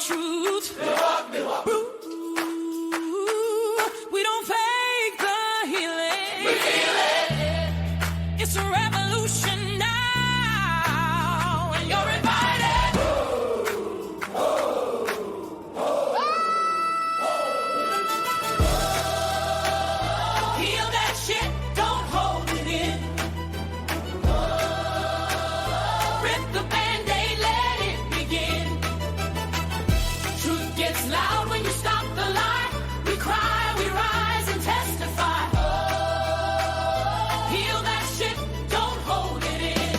truth. Ooh, we don't fake the healing. We heal it. It's a revolution now, and you're invited. Heal that shit, don't hold it in. Rip the Band-Aid, let it begin. Truth gets loud when you stop the lie. We cry, we rise and testify. Heal that shit, don't hold it in.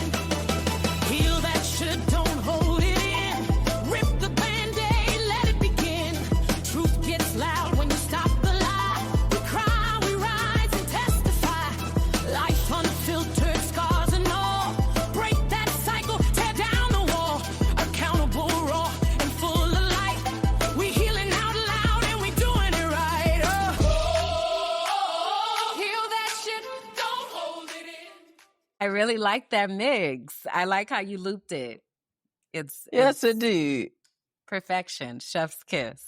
Heal that shit, don't hold it in. Rip the Band-Aid, let it begin. Truth gets loud when you stop the lie. We cry, we rise and testify. Life unfiltered, scars and all. Break that cycle, tear down the wall. Accountable, raw, and full of light. We healing out loud and we doing it right. Heal that shit, don't hold it in. I really like that mix. I like how you looped it. It's Yes, indeed. perfection. Chef's kiss.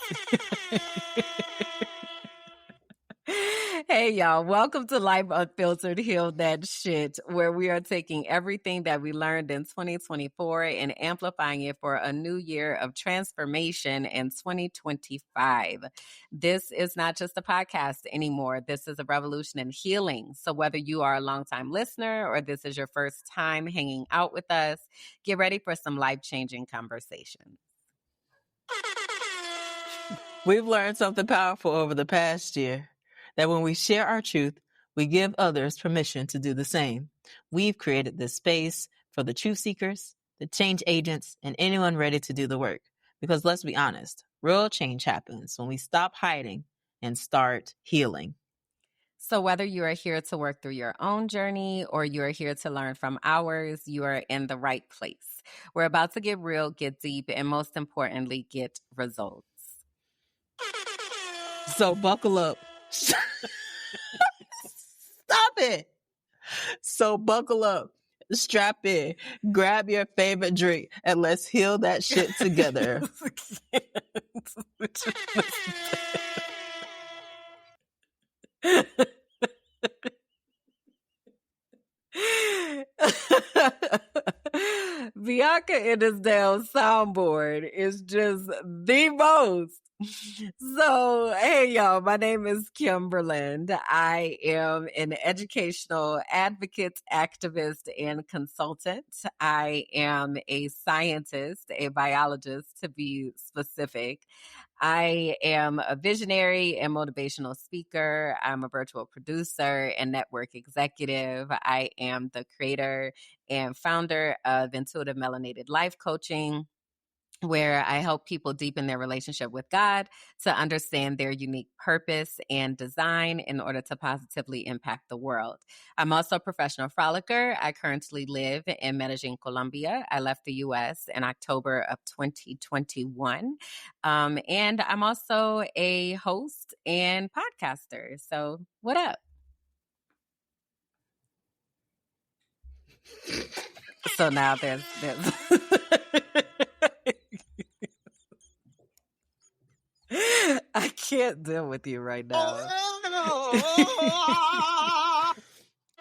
Hey, y'all. Welcome to Life Unfiltered, Heal That Shit, where we are taking everything that we learned in 2024 and amplifying it for a new year of transformation in 2025. This is not just a podcast anymore. This is a revolution in healing. So whether you are a longtime listener or this is your first time hanging out with us, get ready for some life-changing conversations. We've learned something powerful over the past year, that when we share our truth, we give others permission to do the same. We've created this space for the truth seekers, the change agents, and anyone ready to do the work. Because let's be honest, real change happens when we stop hiding and start healing. So whether you are here to work through your own journey or you are here to learn from ours, you are in the right place. We're about to get real, get deep, and most importantly, get results. So buckle up. Stop it. So buckle up, strap in, grab your favorite drink, and let's heal that shit together. Bianca in this damn soundboard is just the most. So, hey, y'all, my name is Kimberland. I am an educational advocate, activist, and consultant. I am a scientist, a biologist to be specific. I am a visionary and motivational speaker. I'm a virtual producer and network executive. I am the creator and founder of Intuitive Melanated Life Coaching, where I help people deepen their relationship with God to understand their unique purpose and design in order to positively impact the world. I'm also a professional frolicker. I currently live in Medellin, Colombia. I left the U.S. in October of 2021. And I'm also a host and podcaster. So what up? So now there's I can't deal with you right now.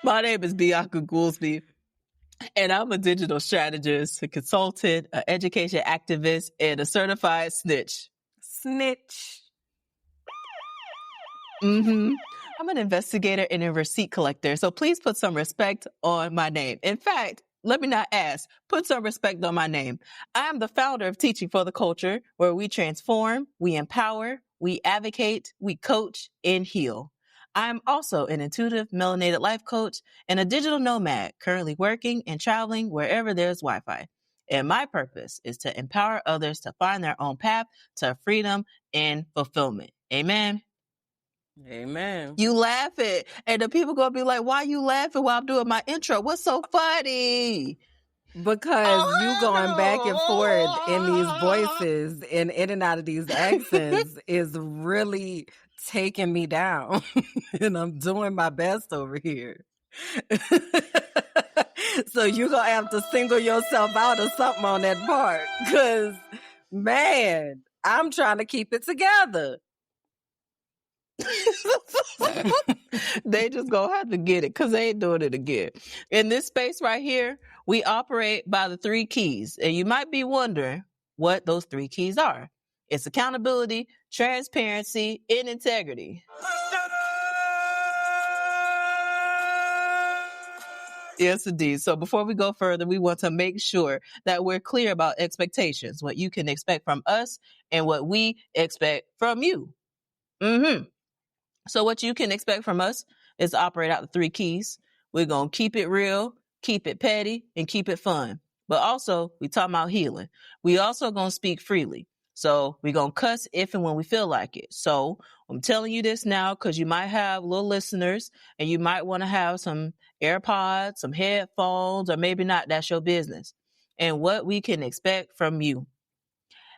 My name is Bianca Goolsby, and I'm a digital strategist, a consultant, an education activist, and a certified snitch. Snitch. I'm an investigator and a receipt collector, so please put some respect on my name. In fact, let me not ask, put some respect on my name. I am the founder of Teaching for the Culture, where we transform, we empower, we advocate, we coach, and heal. I'm also an intuitive melanated life coach and a digital nomad, currently working and traveling wherever there's Wi-Fi. And my purpose is to empower others to find their own path to freedom and fulfillment. Amen. Amen. You laughing, and the people gonna be like, why you laughing while I'm doing my intro? What's so funny? Because you going back and forth in these voices and in and out of these accents is really taking me down. And I'm doing my best over here. So you're going to have to single yourself out or something on that part. Because, man, I'm trying to keep it together. They just gonna have to get it because they ain't doing it again. In this space right here, we operate by the 3 keys. And you might be wondering what those 3 keys are. It's accountability, transparency, and integrity. Yes, indeed. So before we go further, we want to make sure that we're clear about expectations, what you can expect from us and what we expect from you. So what you can expect from us is to operate out the 3 keys. We're going to keep it real, keep it petty, and keep it fun. But also, we talking about healing. We also going to speak freely. So we're going to cuss if and when we feel like it. So I'm telling you this now because you might have little listeners and you might want to have some AirPods, some headphones, or maybe not. That's your business. And what we can expect from you.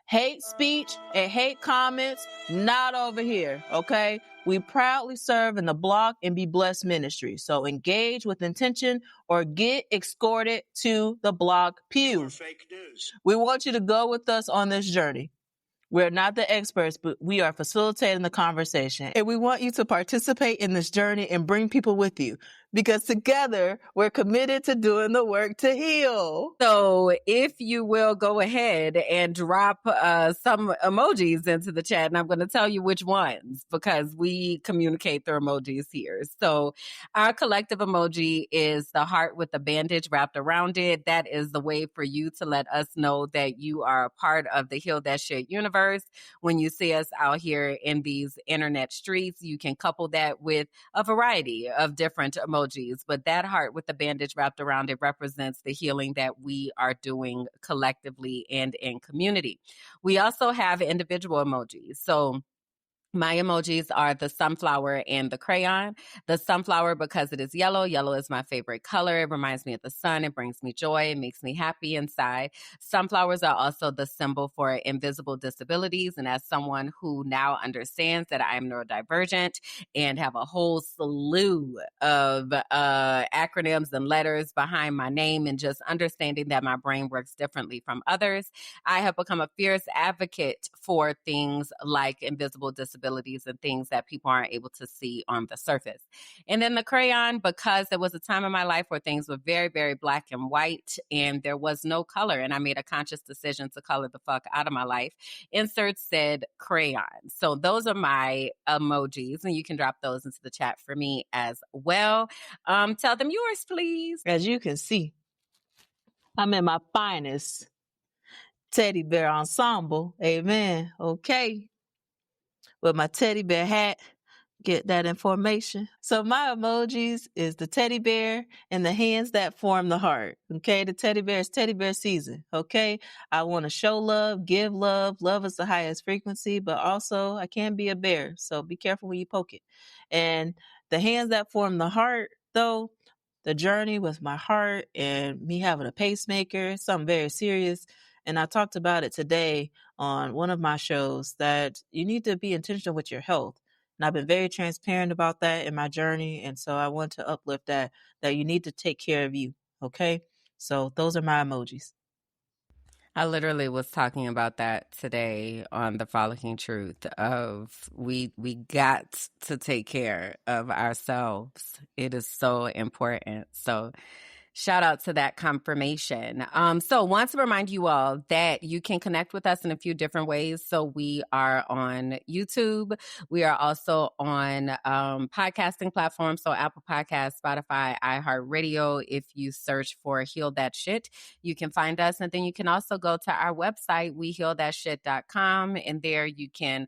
Hate speech and hate comments, not over here, okay? We proudly serve in the Block and Be Blessed ministry. So engage with intention or get escorted to the block pew. Fake news. We want you to go with us on this journey. We're not the experts, but we are facilitating the conversation. And we want you to participate in this journey and bring people with you because together we're committed to doing the work to heal. So if you will go ahead and drop some emojis into the chat, and I'm going to tell you which ones because we communicate through emojis here. So our collective emoji is the heart with the bandage wrapped around it. That is the way for you to let us know that you are a part of the Heal That Shit universe. When you see us out here in these internet streets, you can couple that with a variety of different emojis. But that heart with the bandage wrapped around it represents the healing that we are doing collectively and in community. We also have individual emojis. So my emojis are the sunflower and the crayon. The sunflower because it is yellow. Yellow is my favorite color. It reminds me of the sun. It brings me joy. It makes me happy inside. Sunflowers are also the symbol for invisible disabilities. And as someone who now understands that I am neurodivergent and have a whole slew of acronyms and letters behind my name and just understanding that my brain works differently from others, I have become a fierce advocate for things like invisible disabilities and things that people aren't able to see on the surface. And then the crayon, because there was a time in my life where things were very, very black and white and there was no color. And I made a conscious decision to color the fuck out of my life. Insert said crayon. So those are my emojis and you can drop those into the chat for me as well. Tell them yours, please. As you can see, I'm in my finest teddy bear ensemble. Amen. Okay. With my teddy bear hat, get that information. So my emojis is the teddy bear and the hands that form the heart. Okay, the teddy bear is teddy bear season. Okay, I want to show love, give love. Love is the highest frequency, but also I can be a bear. So be careful when you poke it. And the hands that form the heart, though, the journey with my heart and me having a pacemaker, something very serious. And I talked about it today on one of my shows that you need to be intentional with your health. And I've been very transparent about that in my journey. And so I want to uplift that you need to take care of you. Okay. So those are my emojis. I literally was talking about that today on the Frolicking Truth of we got to take care of ourselves. It is so important. So shout out to that confirmation. So want to remind you all that you can connect with us in a few different ways. So we are on YouTube. We are also on podcasting platforms. So Apple Podcasts, Spotify, iHeartRadio. If you search for Heal That Shit, you can find us. And then you can also go to our website, wehealthatshit.com. And there you can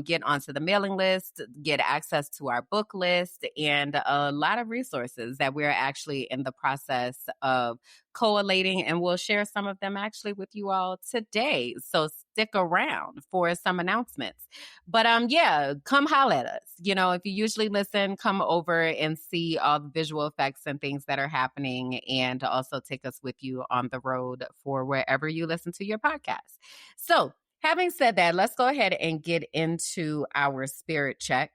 get onto the mailing list, get access to our book list, and a lot of resources that we're actually in the process of collating, and we'll share some of them actually with you all today. So stick around for some announcements. But yeah, come holler at us. You know, if you usually listen, come over and see all the visual effects and things that are happening, and also take us with you on the road for wherever you listen to your podcast. So having said that, let's go ahead and get into our spirit check.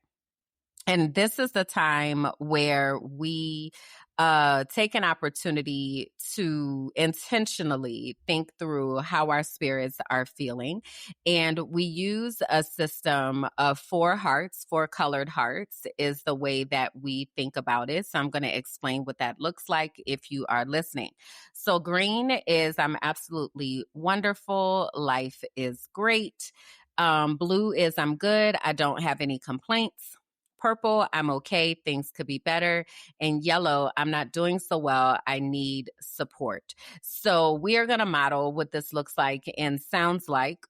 And this is the time where we take an opportunity to intentionally think through how our spirits are feeling. And we use a system of 4 hearts, 4 colored hearts is the way that we think about it. So I'm going to explain what that looks like if you are listening. So green is I'm absolutely wonderful. Life is great. Blue is I'm good. I don't have any complaints. Purple, I'm okay. Things could be better. And yellow, I'm not doing so well. I need support. So we are going to model what this looks like and sounds like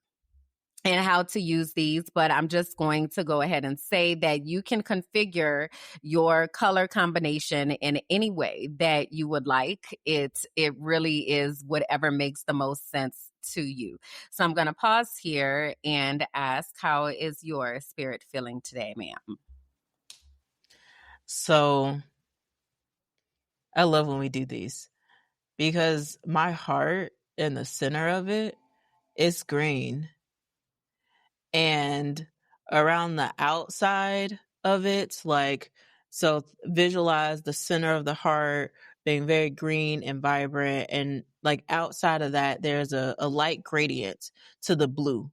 and how to use these, but I'm just going to go ahead and say that you can configure your color combination in any way that you would like. It really is whatever makes the most sense to you. So I'm going to pause here and ask, how is your spirit feeling today, ma'am? So I love when we do these because my heart in the center of it is green, and around the outside of it, like, so visualize the center of the heart being very green and vibrant, and like outside of that there's a light gradient to the blue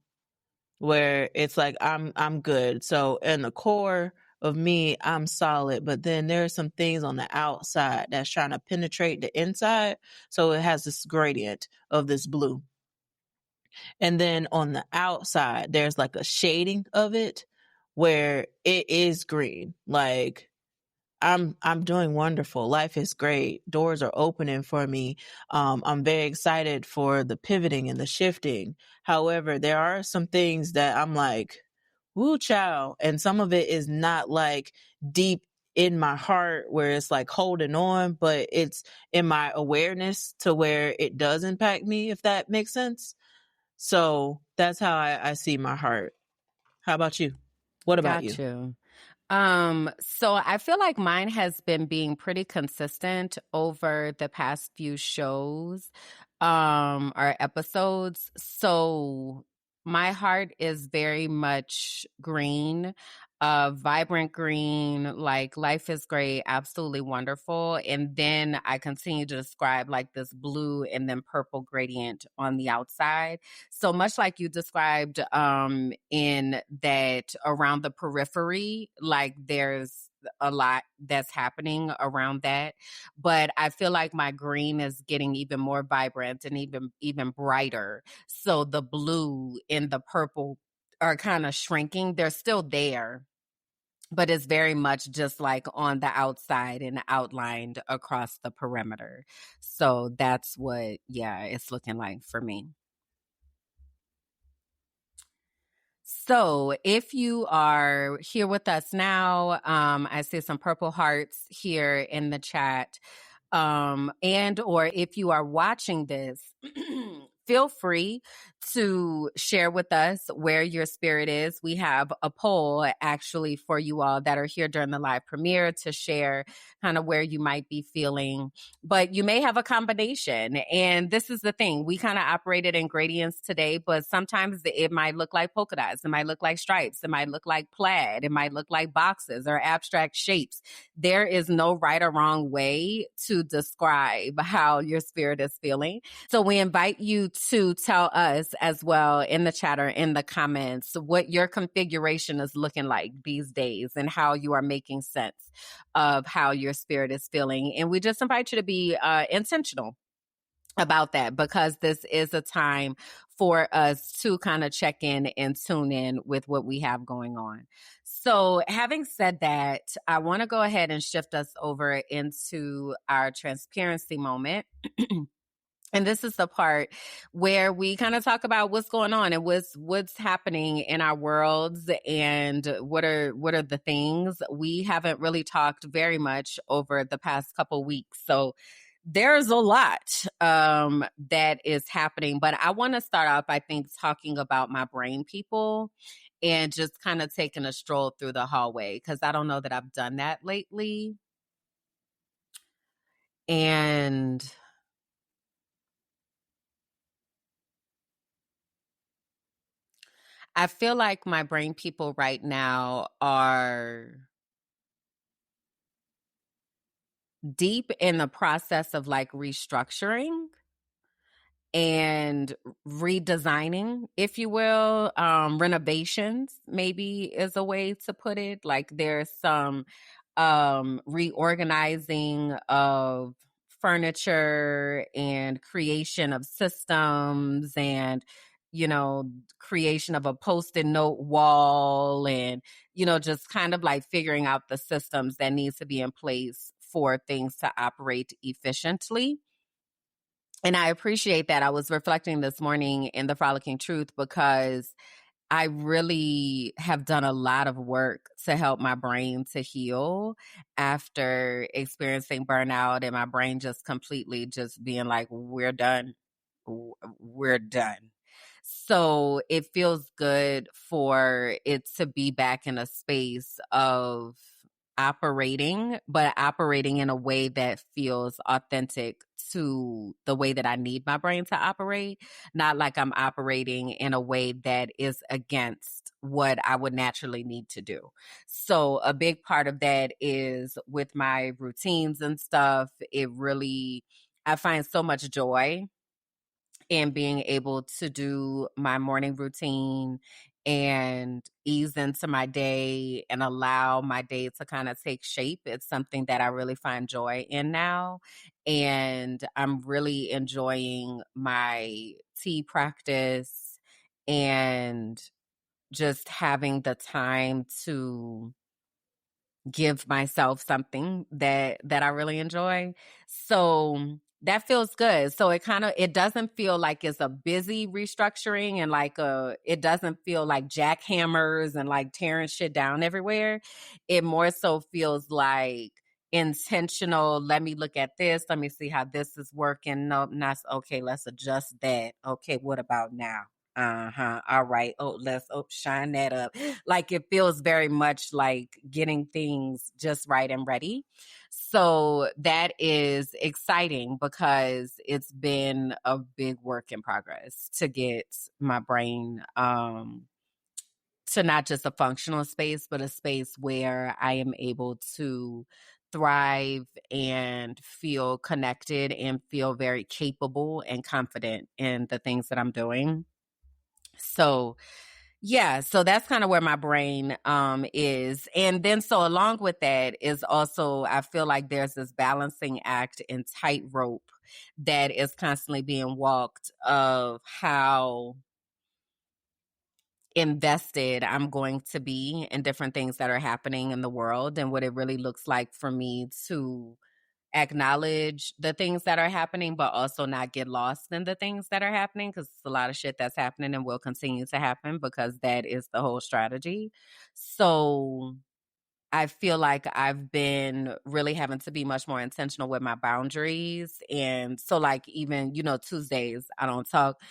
where it's like I'm good. So in the core of me, I'm solid, but then there are some things on the outside that's trying to penetrate the inside. So it has this gradient of this blue. And then on the outside, there's like a shading of it where it is green. Like I'm doing wonderful. Life is great. Doors are opening for me. I'm very excited for the pivoting and the shifting. However, there are some things that I'm like, woo child. And some of it is not like deep in my heart where it's like holding on, but it's in my awareness to where it does impact me, if that makes sense. So that's how I see my heart. How about you? What about Got you? you. So I feel like mine has been being pretty consistent over the past few shows, or episodes. So my heart is very much green, vibrant green, like life is great, absolutely wonderful. And then I continue to describe like this blue and then purple gradient on the outside. So much like you described in that around the periphery, like there's a lot that's happening around that. But I feel like my green is getting even more vibrant and even brighter. So the blue and the purple are kind of shrinking. They're still there, but it's very much just like on the outside and outlined across the perimeter. So that's what, yeah, it's looking like for me. So if you are here with us now, I see some purple hearts here in the chat. And or if you are watching this, feel free to share with us where your spirit is. We have a poll actually for you all that are here during the live premiere to share kind of where you might be feeling, but you may have a combination. And this is the thing, we kind of operated in gradients today, but sometimes it might look like polka dots, it might look like stripes, it might look like plaid, it might look like boxes or abstract shapes. There is no right or wrong way to describe how your spirit is feeling. So we invite you to tell us as well in the chat or in the comments what your configuration is looking like these days and how you are making sense of how your spirit is feeling. And we just invite you to be intentional about that, because this is a time for us to kind of check in and tune in with what we have going on. So having said that, I want to go ahead and shift us over into our transparency moment. And this is the part where we kind of talk about what's going on and what's happening in our worlds and what are the things. We haven't really talked very much over the past couple weeks. So there's a lot that is happening, but I want to start off, I think, talking about my brain people and just kind of taking a stroll through the hallway, because I don't know that I've done that lately. And I feel like my brain people right now are deep in the process of like restructuring and redesigning, if you will. Renovations maybe is a way to put it. Like there's some reorganizing of furniture and creation of systems and, you know, creation of a post-it note wall and, you know, just kind of like figuring out the systems that needs to be in place for things to operate efficiently. And I appreciate that. I was reflecting this morning in the Frolicking Truth because I really have done a lot of work to help my brain to heal after experiencing burnout and my brain just completely just being like, we're done. We're done. So it feels good for it to be back in a space of operating, but operating in a way that feels authentic to the way that I need my brain to operate, not like I'm operating in a way that is against what I would naturally need to do. So a big part of that is with my routines and stuff. I find so much joy and being able to do my morning routine and ease into my day and allow my day to kind of take shape. It's something that I really find joy in now. And I'm really enjoying my tea practice and just having the time to give myself something that I really enjoy. So that feels good. So it doesn't feel like it's a busy restructuring and it doesn't feel like jackhammers and like tearing shit down everywhere. It more so feels like intentional. Let me look at this. Let me see how this is working. No, not okay. Let's adjust that. Okay. What about now? All right. Let's shine that up. Like it feels very much like getting things just right and ready. So that is exciting because it's been a big work in progress to get my brain to not just a functional space, but a space where I am able to thrive and feel connected and feel very capable and confident in the things that I'm doing. So yeah, so that's kind of where my brain is. And then so along with that is also I feel like there's this balancing act and tightrope that is constantly being walked of how invested I'm going to be in different things that are happening in the world and what it really looks like for me to acknowledge the things that are happening, but also not get lost in the things that are happening because it's a lot of shit that's happening and will continue to happen because that is the whole strategy. So I feel like I've been really having to be much more intentional with my boundaries. And so like even, Tuesdays, I don't talk.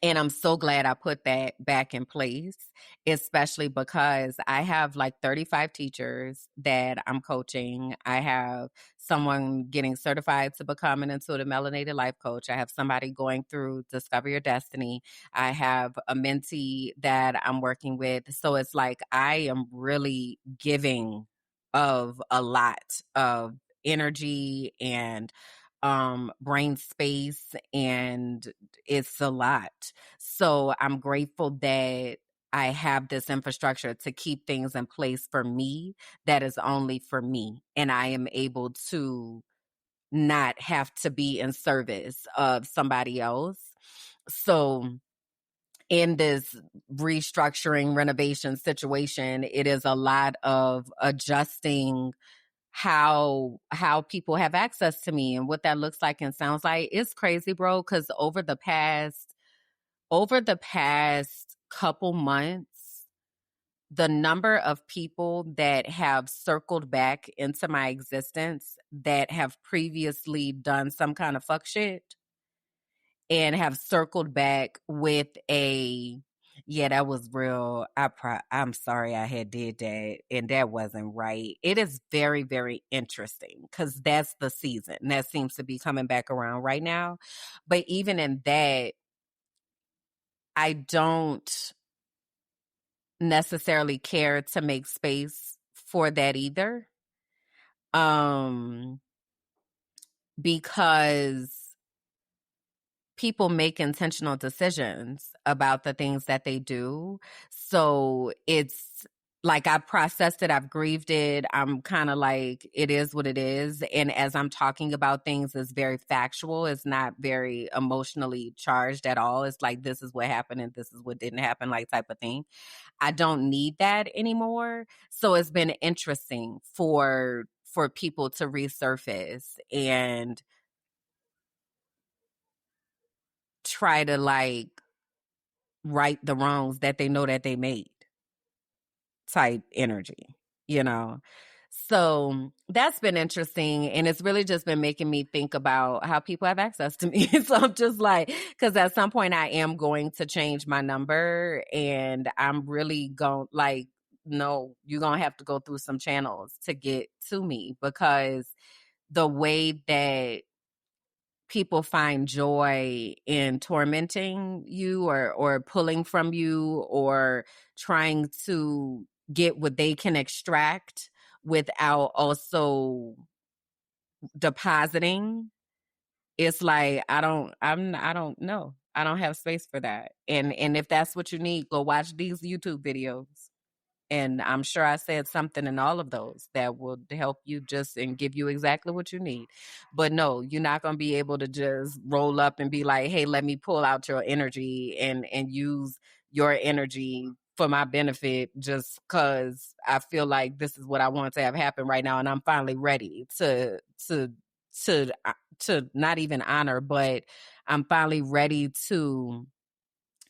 And I'm so glad I put that back in place, especially because I have like 35 teachers that I'm coaching. I have someone getting certified to become an intuitive melanated life coach. I have somebody going through Discover Your Destiny. I have a mentee that I'm working with. So it's like I am really giving of a lot of energy and brain space, and it's a lot. So I'm grateful that I have this infrastructure to keep things in place for me that is only for me. And I am able to not have to be in service of somebody else. So in this restructuring renovation situation, it is a lot of adjusting how people have access to me and what that looks like and sounds like. It's crazy, bro, because over the past couple months, the number of people that have circled back into my existence that have previously done some kind of fuck shit and have circled back with yeah, that was real. I'm sorry I had did that and that wasn't right. It is very, very interesting because that's the season that seems to be coming back around right now. But even in that, I don't necessarily care to make space for that either. because people make intentional decisions about the things that they do. So it's like I've processed it, I've grieved it. I'm kind of like, it is what it is. And as I'm talking about things, it's very factual. It's not very emotionally charged at all. It's like, this is what happened and this is what didn't happen, like type of thing. I don't need that anymore. So it's been interesting for people to resurface and try to like right the wrongs that they know that they made type energy, you know? So that's been interesting. And it's really just been making me think about how people have access to me. So I'm just like, because at some point I am going to change my number and I'm really going like, no, you're going to have to go through some channels to get to me because the way that people find joy in tormenting you or pulling from you or trying to get what they can extract without also depositing. It's like I don't know. I don't have space for that. And if that's what you need, go watch these YouTube videos. And I'm sure I said something in all of those that will help you just and give you exactly what you need. But no, you're not going to be able to just roll up and be like, hey, let me pull out your energy and use your energy for my benefit just because I feel like this is what I want to have happen right now. And I'm finally ready to not even honor, but I'm finally ready to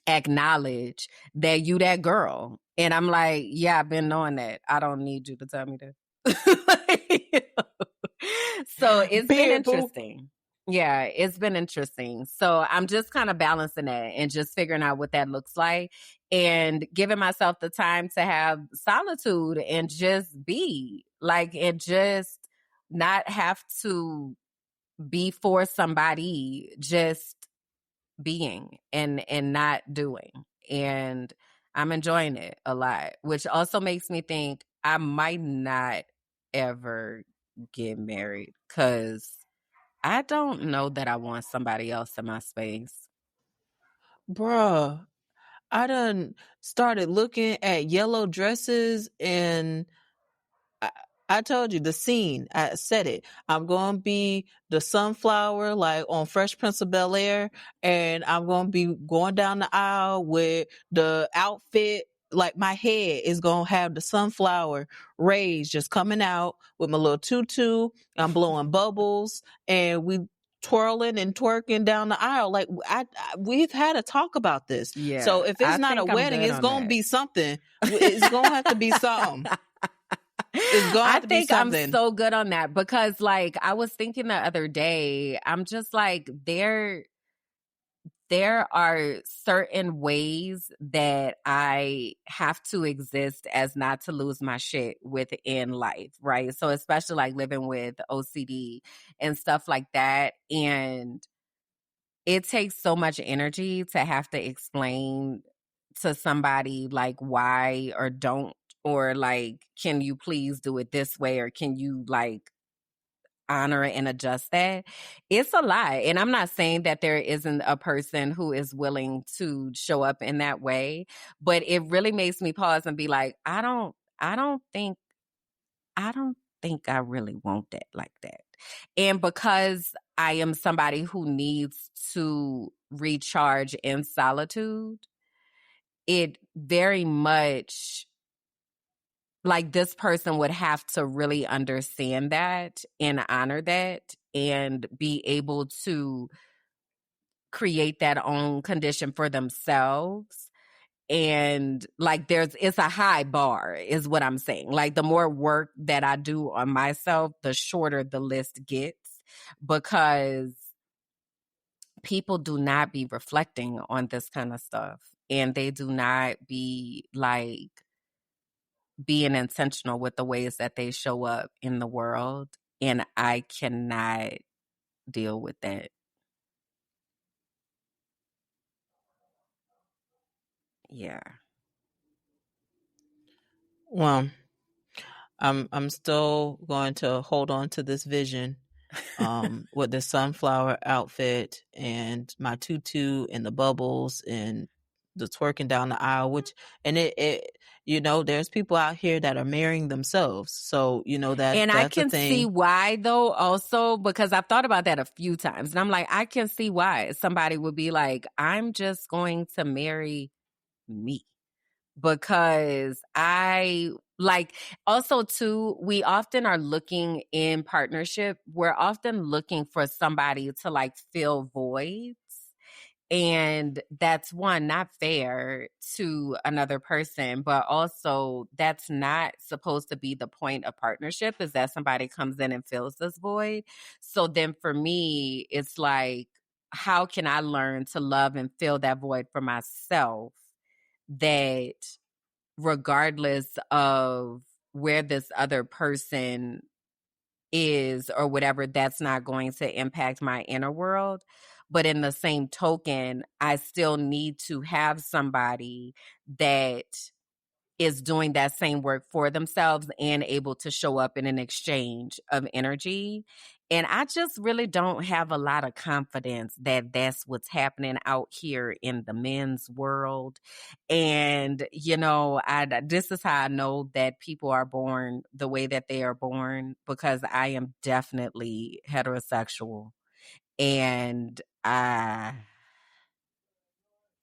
acknowledge that you that girl. And I'm like, yeah, I've been knowing that. I don't need you to tell me that. So it's been Period, boo. interesting. Yeah, it's been interesting. So I'm just kind of balancing that and just figuring out what that looks like and giving myself the time to have solitude and just be like, and just not have to be for somebody, just being and not doing. And I'm enjoying it a lot, which also makes me think I might not ever get married because I don't know that I want somebody else in my space. Bruh, I done started looking at yellow dresses and I told you the scene. I said it. I'm going to be the sunflower like on Fresh Prince of Bel-Air, and I'm going to be going down the aisle with the outfit. Like my head is going to have the sunflower rays just coming out with my little tutu. I'm blowing bubbles and we twirling and twerking down the aisle. Like we've had a talk about this. Yeah. So if it's I not a think I'm wedding, good it's on going to that. be something. It's going to have to be something. It's going to I have to be think I'm something. so good on that because like I was thinking the other day, I'm just like there are certain ways that I have to exist as not to lose my shit within life, right? So especially like living with OCD and stuff like that. And it takes so much energy to have to explain to somebody like why or don't, or like, can you please do it this way? Or can you like honor and adjust that? It's a lot. And I'm not saying that there isn't a person who is willing to show up in that way, but it really makes me pause and be like, I don't think I really want that like that. And because I am somebody who needs to recharge in solitude, it very much like this person would have to really understand that and honor that and be able to create that own condition for themselves. And like it's a high bar is what I'm saying. Like the more work that I do on myself, the shorter the list gets because people do not be reflecting on this kind of stuff and they do not be like being intentional with the ways that they show up in the world. And I cannot deal with that. Yeah. Well, I'm still going to hold on to this vision with the sunflower outfit and my tutu and the bubbles and the twerking down the aisle, it there's people out here that are marrying themselves. So, And I that's a can see thing. why, though, also, because I've thought about that a few times. And I'm like, I can see why somebody would be like, I'm just going to marry me. Because also too, we often are looking in partnership. We're often looking for somebody to fill voids. And that's one, not fair to another person, but also that's not supposed to be the point of partnership, is that somebody comes in and fills this void. So then for me, it's like, how can I learn to love and fill that void for myself, that regardless of where this other person is or whatever, that's not going to impact my inner world. But in the same token, I still need to have somebody that is doing that same work for themselves and able to show up in an exchange of energy. And I just really don't have a lot of confidence that that's what's happening out here in the men's world. And, this is how I know that people are born the way that they are born, because I am definitely heterosexual. And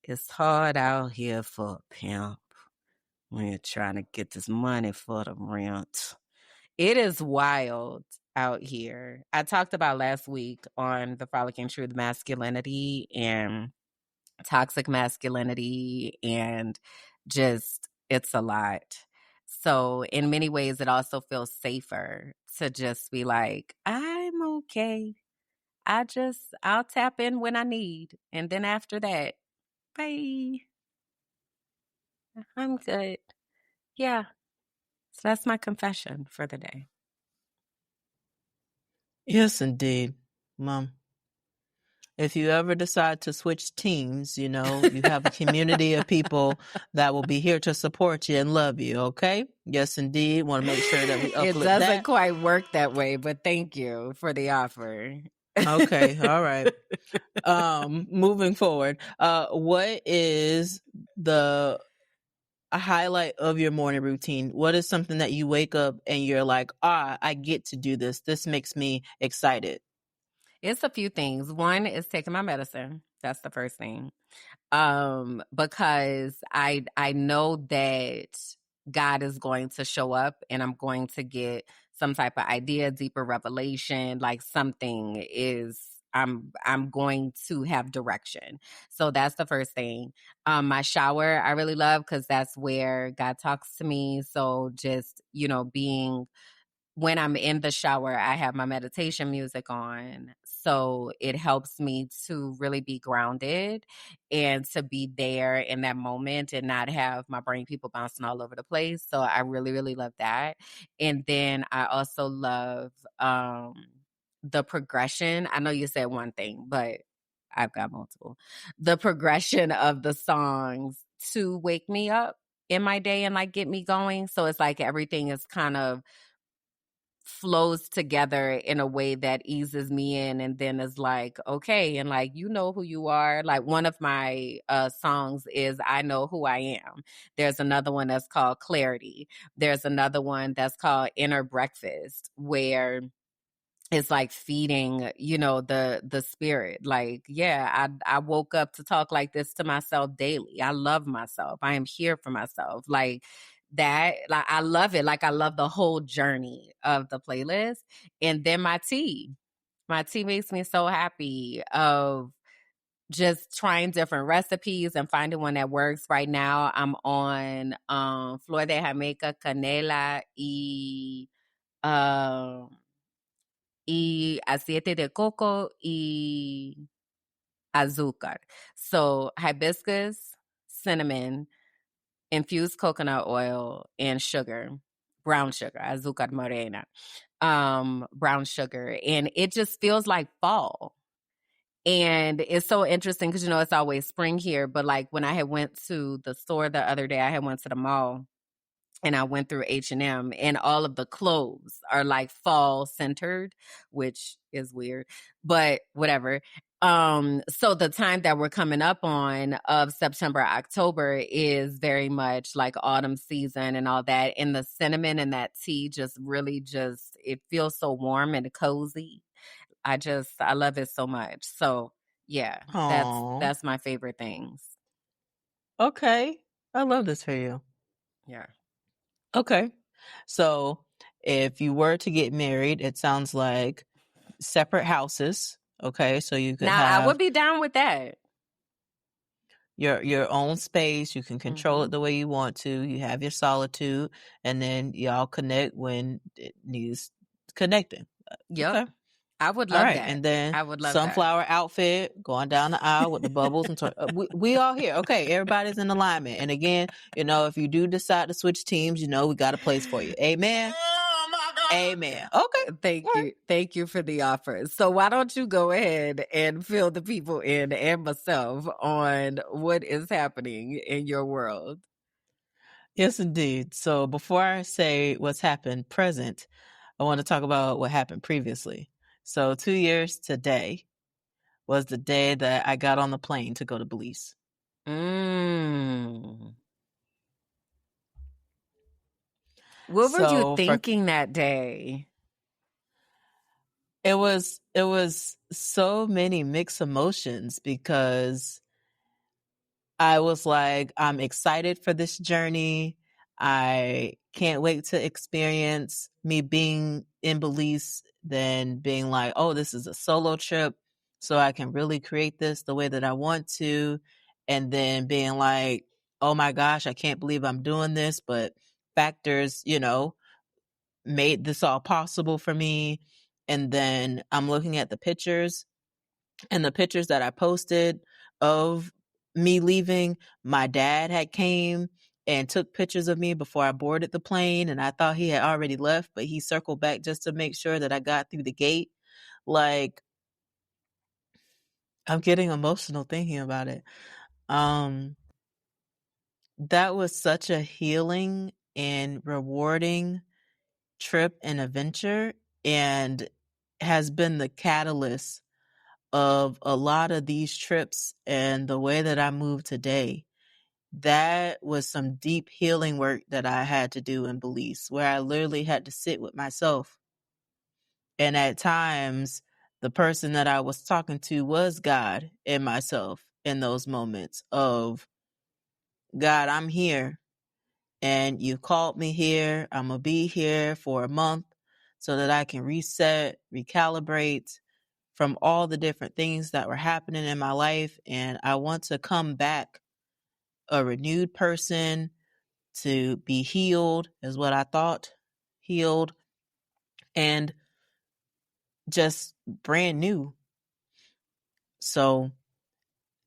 it's hard out here for a pimp when you're trying to get this money for the rent. It is wild out here. I talked about last week on the Frolicking Truth masculinity and toxic masculinity, and just, it's a lot. So in many ways, it also feels safer to just be like, I'm okay. I'll tap in when I need. And then after that, bye. I'm good. Yeah. So that's my confession for the day. Yes, indeed, Mom. If you ever decide to switch teams, you have a community of people that will be here to support you and love you, okay? Yes, indeed. Want to make sure that we uplift It doesn't that. quite work that way, but thank you for the offer. Okay, all right. Moving forward, what is a highlight of your morning routine? What is something that you wake up and you're like, I get to do this. This makes me excited. It's a few things. One is taking my medicine. That's the first thing. Because I know that God is going to show up and I'm going to get some type of idea, deeper revelation, like something is, I'm going to have direction. So that's the first thing. My shower I really love, because that's where God talks to me. So just, being, when I'm in the shower, I have my meditation music on. So it helps me to really be grounded and to be there in that moment and not have my brain people bouncing all over the place. So I really, really love that. And then I also love the progression. I know you said one thing, but I've got multiple. The progression of the songs to wake me up in my day and get me going. So it's like everything is kind of flows together in a way that eases me in, and then is like, okay, and you know who you are. Like, one of my songs is I Know Who I Am. There's another one that's called Clarity. There's another one that's called Inner Breakfast, where it's like feeding, the spirit. Like, yeah, I woke up to talk like this to myself daily. I love myself. I am here for myself. Like that, I love it. Like, I love the whole journey of the playlist. And then my tea makes me so happy, of just trying different recipes and finding one that works. Right now I'm on flor de jamaica, canela y aceite de coco y azúcar. So hibiscus, cinnamon, infused coconut oil, and sugar, brown sugar, azúcar morena, brown sugar. And it just feels like fall. And it's so interesting because, it's always spring here. But when I had went to the store the other day, I had went to the mall, and I went through H&M, and all of the clothes are like fall centered, which is weird, but whatever. So the time that we're coming up on of September, October is very much like autumn season and all that. And the cinnamon and that tea just really just, it feels so warm and cozy. I love it so much. So yeah, Aw. that's my favorite things. Okay. I love this for you. Yeah. Okay. So if you were to get married, it sounds like separate houses. Okay. So you could Now I have would be down with that. your own space. You can control Mhm. it the way you want to. You have your solitude, and then y'all connect when it needs connecting. Yep. Okay. I would All love right. that. And then I would love that. sunflower outfit going down the aisle with the bubbles and we all here. Okay. Everybody's in alignment. And again, if you do decide to switch teams, we got a place for you. Amen. Oh my God. Amen. Okay. Thank All you. right. Thank you for the offer. So why don't you go ahead and fill the people in and myself on what is happening in your world? Yes, indeed. So before I say what's happened present, I want to talk about what happened previously. So 2 years today was the day that I got on the plane to go to Belize. What were you So thinking that day? it was so many mixed emotions because I was like, I'm excited for this journey. I can't wait to experience me being in Belize, then being like, oh, this is a solo trip, so I can really create this the way that I want to. And then being like, oh my gosh, I can't believe I'm doing this, but factors, made this all possible for me. And then I'm looking at the pictures, and the pictures that I posted of me leaving, my dad had came and took pictures of me before I boarded the plane, and I thought he had already left, but he circled back just to make sure that I got through the gate. Like, I'm getting emotional thinking about it. That was such a healing and rewarding trip and adventure, and has been the catalyst of a lot of these trips and the way that I move today. That was some deep healing work that I had to do in Belize, where I literally had to sit with myself. And at times, the person that I was talking to was God and myself in those moments of, God, I'm here and you called me here. I'm going to be here for a month so that I can reset, recalibrate from all the different things that were happening in my life. And I want to come back a renewed person, to be healed, is what I thought, healed, and just brand new. So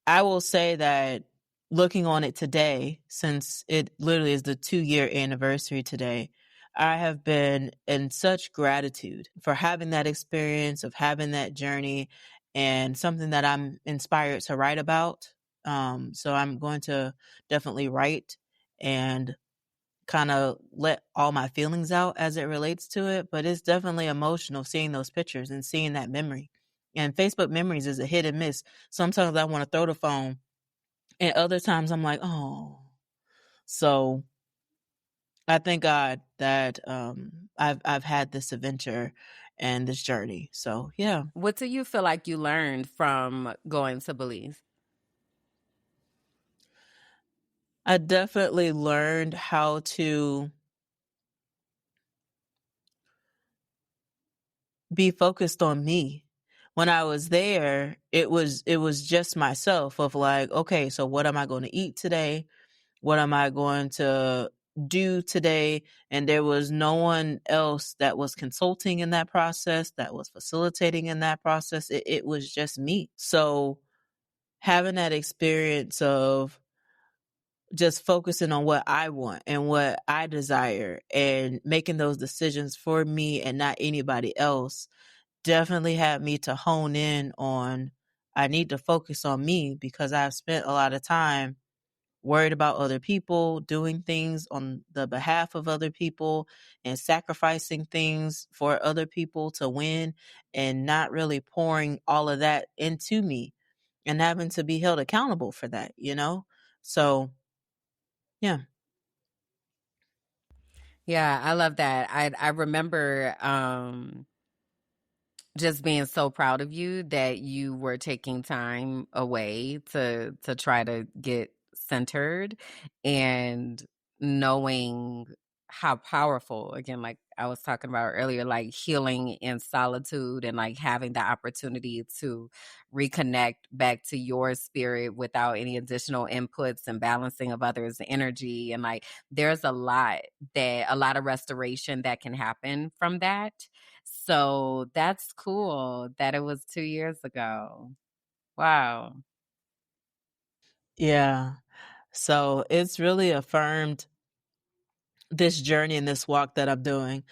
I will say that looking on it today, since it literally is the 2-year anniversary today, I have been in such gratitude for having that experience, of having that journey, and something that I'm inspired to write about. So I'm going to definitely write and kind of let all my feelings out as it relates to it. But it's definitely emotional seeing those pictures and seeing that memory. And Facebook memories is a hit and miss. Sometimes I want to throw the phone, and other times I'm like, oh. So I thank God that I've had this adventure and this journey. So yeah. What do you feel like you learned from going to Belize? I definitely learned how to be focused on me. When I was there, it was just myself, of like, okay, so what am I going to eat today? What am I going to do today? And there was no one else that was consulting in that process, that was facilitating in that process. It was just me. So having that experience of just focusing on what I want and what I desire and making those decisions for me and not anybody else definitely had me to hone in on, I need to focus on me, because I've spent a lot of time worried about other people, doing things on the behalf of other people and sacrificing things for other people to win, and not really pouring all of that into me and having to be held accountable for that, you know? So, yeah. Yeah, I love that. I remember just being so proud of you that you were taking time away to try to get centered, and knowing how powerful, again, like I was talking about earlier, like healing in solitude and like having the opportunity to reconnect back to your spirit without any additional inputs and balancing of others' energy. And like there's a lot of restoration that can happen from that. So that's cool that it was 2 years ago. Wow. Yeah. So it's really affirmed this journey and this walk that I'm doing.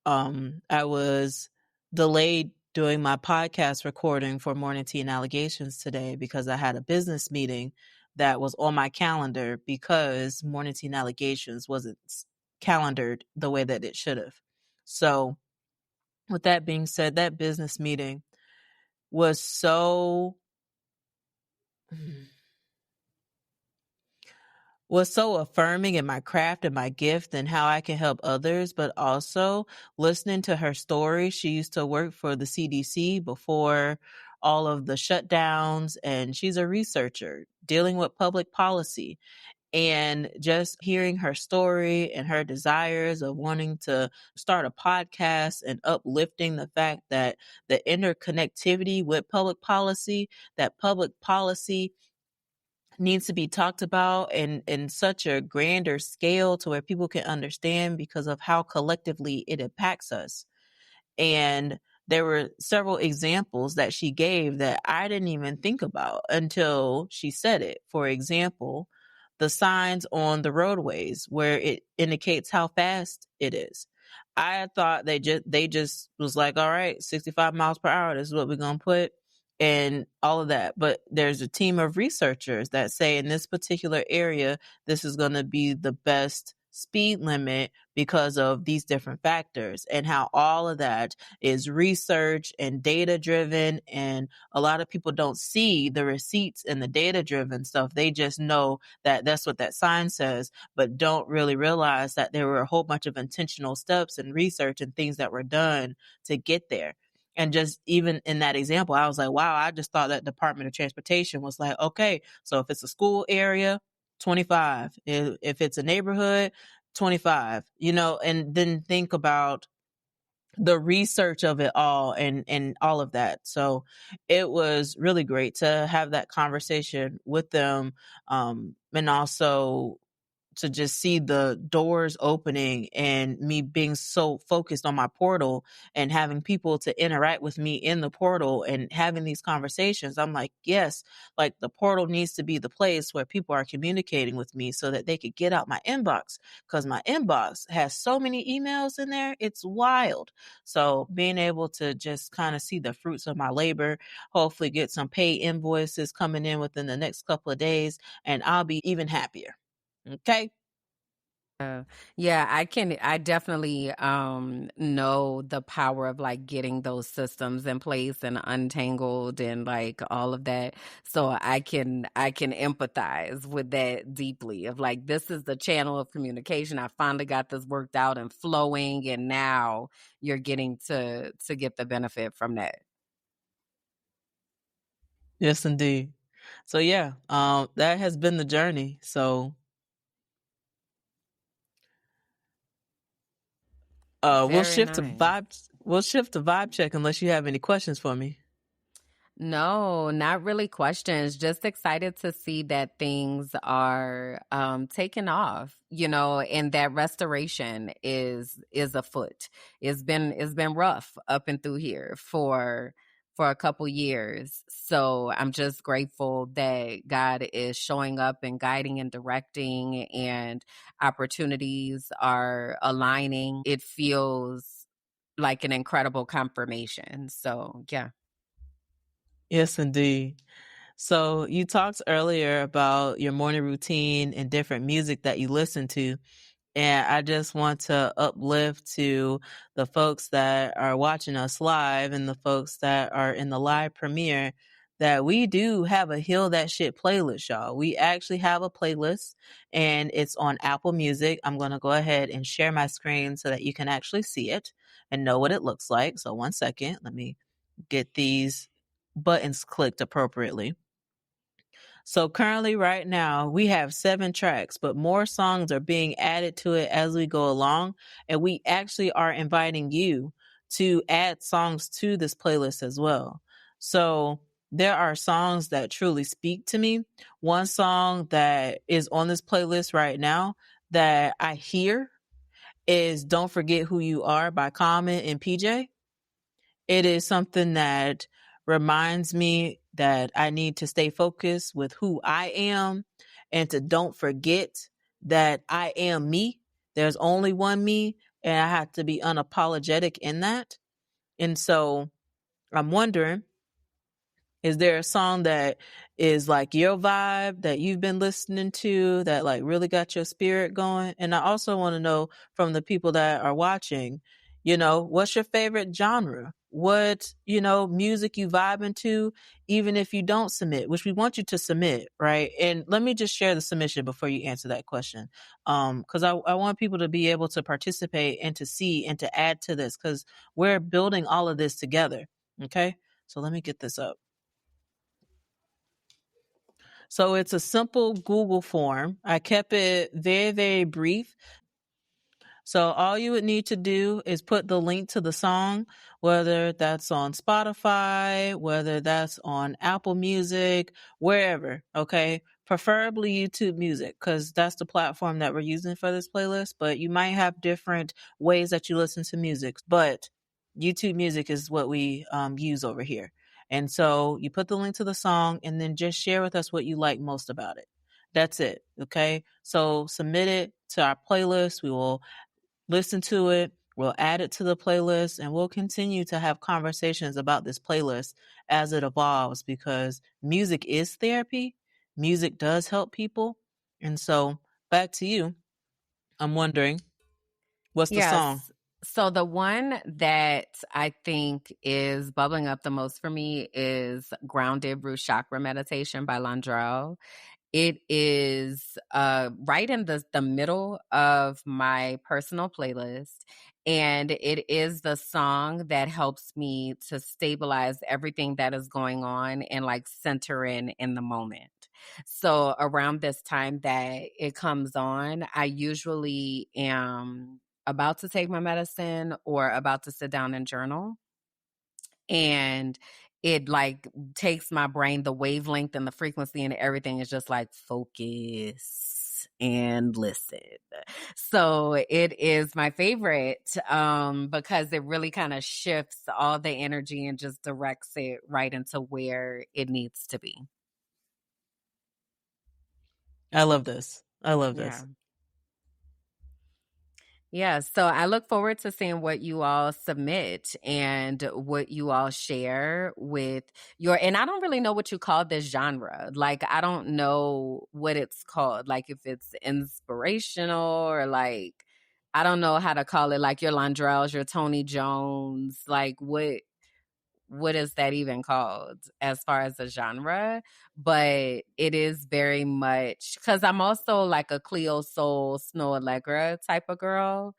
I was delayed doing my podcast recording for Morning Tea and Allegations today because I had a business meeting that was on my calendar because Morning Tea and Allegations wasn't calendared the way that it should have. So, with that being said, that business meeting was so affirming in my craft and my gift and how I can help others, but also listening to her story. She used to work for the CDC before all of the shutdowns, and she's a researcher dealing with public policy. And just hearing her story and her desires of wanting to start a podcast and uplifting the fact that the interconnectivity with public policy, that public policy needs to be talked about in such a grander scale to where people can understand because of how collectively it impacts us. And there were several examples that she gave that I didn't even think about until she said it. For example, the signs on the roadways where it indicates how fast it is. I thought they just was like, all right, 65 miles per hour, this is what we're going to put, and all of that. But there's a team of researchers that say in this particular area, this is going to be the best speed limit because of these different factors, and how all of that is research and data driven. And a lot of people don't see the receipts and the data driven stuff. They just know that that's what that sign says, but don't really realize that there were a whole bunch of intentional steps and research and things that were done to get there. And just even in that example, I was like, wow, I just thought that Department of Transportation was like, okay, so if it's a school area, 25. If it's a neighborhood, 25, and then think about the research of it all and all of that. So it was really great to have that conversation with them. And also to just see the doors opening and me being so focused on my portal and having people to interact with me in the portal and having these conversations. I'm like, yes, like the portal needs to be the place where people are communicating with me so that they could get out my inbox, because my inbox has so many emails in there. It's wild. So being able to just kind of see the fruits of my labor, hopefully get some paid invoices coming in within the next couple of days, and I'll be even happier. Okay. Yeah, I definitely know the power of like getting those systems in place and untangled and like all of that. So I can empathize with that deeply, of like this is the channel of communication. I finally got this worked out and flowing, and now you're getting to get the benefit from that. Yes, indeed. So yeah, that has been the journey. So we'll Very shift to nice. vibe. We'll shift to vibe check unless you have any questions for me. No, not really questions. Just excited to see that things are taking off, and that restoration is afoot. It's been rough up and through here for a couple years. So I'm just grateful that God is showing up and guiding and directing, and opportunities are aligning. It feels like an incredible confirmation. So yeah. Yes, indeed. So you talked earlier about your morning routine and different music that you listen to. And I just want to uplift to the folks that are watching us live and the folks that are in the live premiere that we do have a Heal That Shit playlist, y'all. We actually have a playlist and it's on Apple Music. I'm going to go ahead and share my screen so that you can actually see it and know what it looks like. So 1 second, let me get these buttons clicked appropriately. So currently right now we have 7 tracks, but more songs are being added to it as we go along. And we actually are inviting you to add songs to this playlist as well. So there are songs that truly speak to me. One song that is on this playlist right now that I hear is Don't Forget Who You Are by Common and PJ. It is something that reminds me that I need to stay focused with who I am and to don't forget that I am me. There's only one me, and I have to be unapologetic in that. And so I'm wondering, is there a song that is like your vibe that you've been listening to that like really got your spirit going? And I also want to know from the people that are watching, what's your favorite genre? What, music you vibing to, even if you don't submit, which we want you to submit, right? And let me just share the submission before you answer that question. Cause I want people to be able to participate and to see and to add to this because we're building all of this together. Okay. So let me get this up. So it's a simple Google form. I kept it very, very brief. So all you would need to do is put the link to the song, whether that's on Spotify, whether that's on Apple Music, wherever, okay? Preferably YouTube Music, because that's the platform that we're using for this playlist, but you might have different ways that you listen to music, but YouTube Music is what we use over here. And so you put the link to the song and then just share with us what you like most about it. That's it, okay? So submit it to our playlist. We will listen to it. We'll add it to the playlist and we'll continue to have conversations about this playlist as it evolves because music is therapy. Music does help people. And so back to you. I'm wondering, what's the song? So the one that I think is bubbling up the most for me is Grounded Root Chakra Meditation by Landrell. It is right in the middle of my personal playlist. And it is the song that helps me to stabilize everything that is going on and like center in the moment. So around this time that it comes on, I usually am about to take my medicine or about to sit down and journal. And it like takes my brain, the wavelength and the frequency and everything is just like focus and listen. So it is my favorite because it really kind of shifts all the energy and just directs it right into where it needs to be. I love this. I love this. Yeah, so I look forward to seeing what you all submit and what you all share with and I don't really know what you call this genre. Like, I don't know what it's called. Like, if it's inspirational or like, I don't know how to call it. Like your Landrells, your Tony Jones, like what is that even called as far as a genre? But it is very much because I'm also like a Cleo Soul, Snow Allegra type of girl.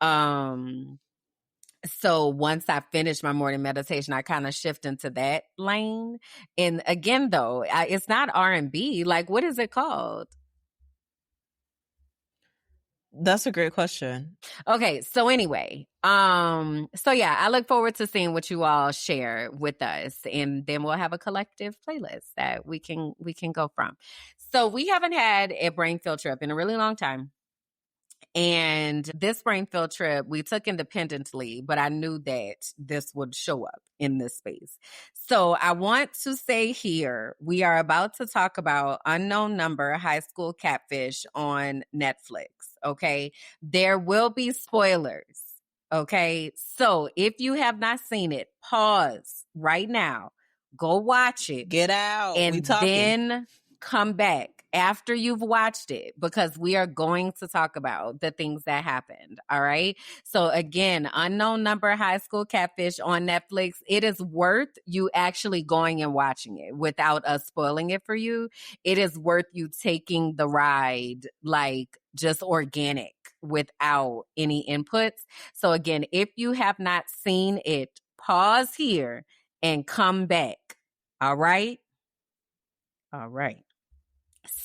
So once I finish my morning meditation, I kind of shift into that lane. And again, though, it's not R&B. Like, what is it called? That's a great question. Okay, so anyway, so yeah, I look forward to seeing what you all share with us, and then we'll have a collective playlist that we can go from. So we haven't had a brain field trip in a really long time. And this brain field trip we took independently, but I knew that this would show up in this space. So I want to say here, we are about to talk about Unknown Number, High School Catfish on Netflix. Okay. There will be spoilers. Okay. So if you have not seen it, pause right now. Go watch it. Get out. We And talking. then come back after you've watched it, because we are going to talk about the things that happened. All right. So again, Unknown Number, High School Catfish on Netflix. It is worth you actually going and watching it without us spoiling it for you. It is worth you taking the ride, like just organic, without any inputs. So again, if you have not seen it, pause here and come back. All right. All right.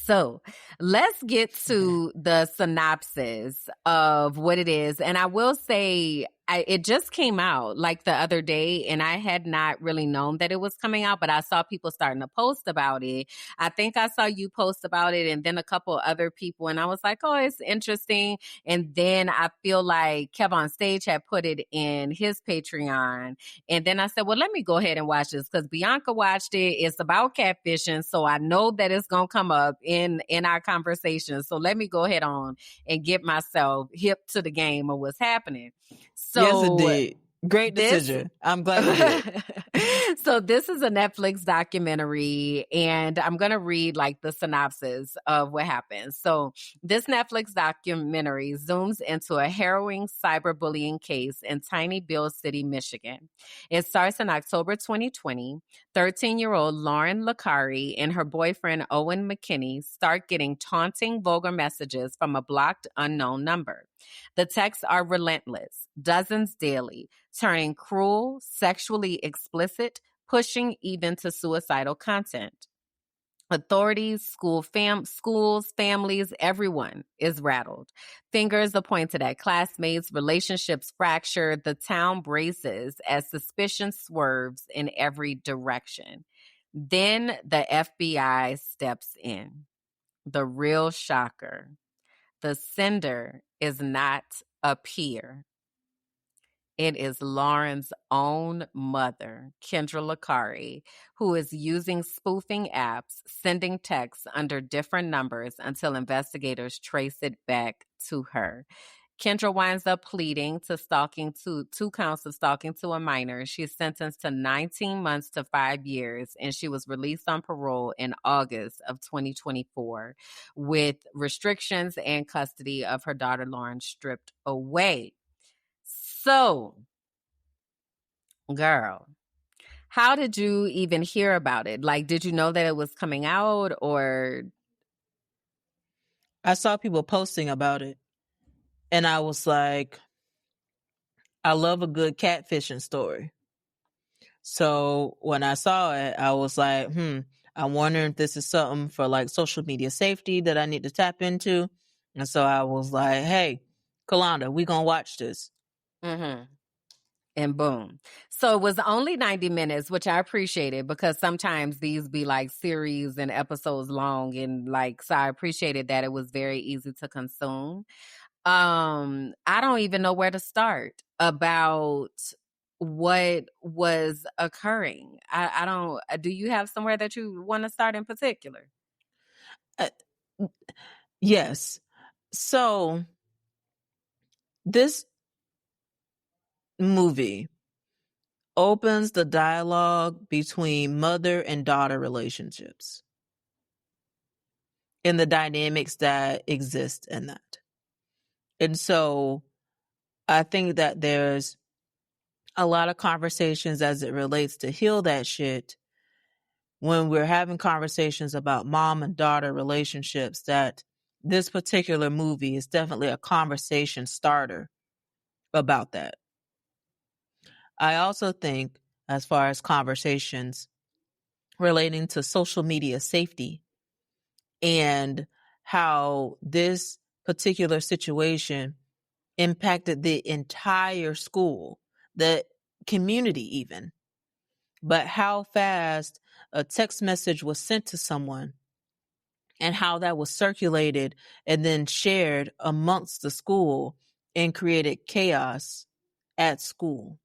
So let's get to the synopsis of what it is. And I will say, it just came out like the other day, and I had not really known that it was coming out, but I saw people starting to post about it. I think I saw you post about it, and then a couple other people, and I was like, oh, it's interesting. And then I feel like Kev on Stage had put it in his Patreon. And then I said, well, let me go ahead and watch this, because Bianca watched it. It's about catfishing, so I know that it's going to come up in our conversation. So let me go ahead on and get myself hip to the game of what's happening. So yes, it did. Great decision. I'm glad you did. So this is a Netflix documentary, and I'm going to read like the synopsis of what happens. So this Netflix documentary zooms into a harrowing cyberbullying case in Tiny Bill City, Michigan. It starts in October 2020. 13-year-old Lauren Licari and her boyfriend Owen McKinney start getting taunting, vulgar messages from a blocked unknown number. The texts are relentless, dozens daily, turning cruel, sexually explicit, pushing even to suicidal content. Authorities, schools, families, everyone is rattled. Fingers are pointed at classmates, relationships fractured, the town braces as suspicion swerves in every direction. Then the FBI steps in. The real shocker. The sender is not a peer. It is Lauren's own mother, Kendra Licari, who is using spoofing apps, sending texts under different numbers until investigators trace it back to her. Kendra winds up pleading to two counts of stalking to a minor. She's sentenced to 19 months to 5 years, and she was released on parole in August of 2024 with restrictions and custody of her daughter Lauren stripped away. So, girl, how did you even hear about it? Like, did you know that it was coming out, or? I saw people posting about it, and I was like, I love a good catfishing story. So when I saw it, I was like, I'm wondering if this is something for like social media safety that I need to tap into. And so I was like, hey, Kalanda, we gonna watch this. Mm-hmm. And boom. So it was only 90 minutes, which I appreciated, because sometimes these be like series and episodes long, and like, so I appreciated that it was very easy to consume. I don't even know where to start about what was occurring. I don't, do you have somewhere that you want to start in particular? Yes. So this movie opens the dialogue between mother and daughter relationships and the dynamics that exist in that. And so I think that there's a lot of conversations as it relates to heal that shit when we're having conversations about mom and daughter relationships, that this particular movie is definitely a conversation starter about that. I also think, as far as conversations relating to social media safety and how this particular situation impacted the entire school, the community even, but how fast a text message was sent to someone and how that was circulated and then shared amongst the school and created chaos at school.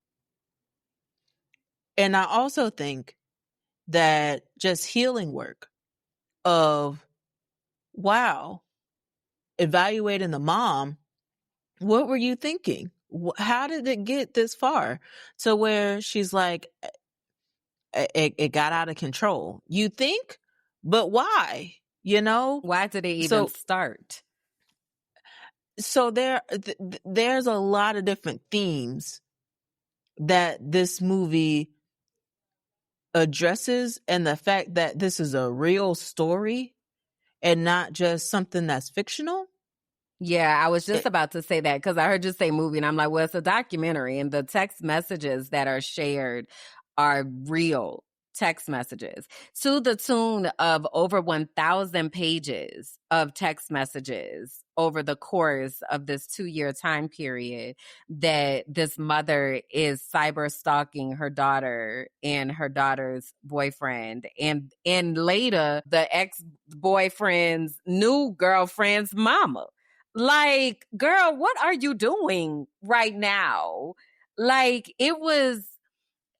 And I also think that just healing work of, wow, evaluating the mom, what were you thinking? How did it get this far to where she's like, it got out of control. You think, but why? You know? Why did it even start? So there's a lot of different themes that this movie addresses, and the fact that this is a real story and not just something that's fictional. Yeah, I was just about to say that because I heard you say movie, and I'm like, well, it's a documentary, and the text messages that are shared are real text messages to the tune of over 1,000 pages of text messages over the course of this 2-year time period that this mother is cyber stalking her daughter and her daughter's boyfriend, and later the ex-boyfriend's new girlfriend's mama. Like, girl, what are you doing right now? Like, it was,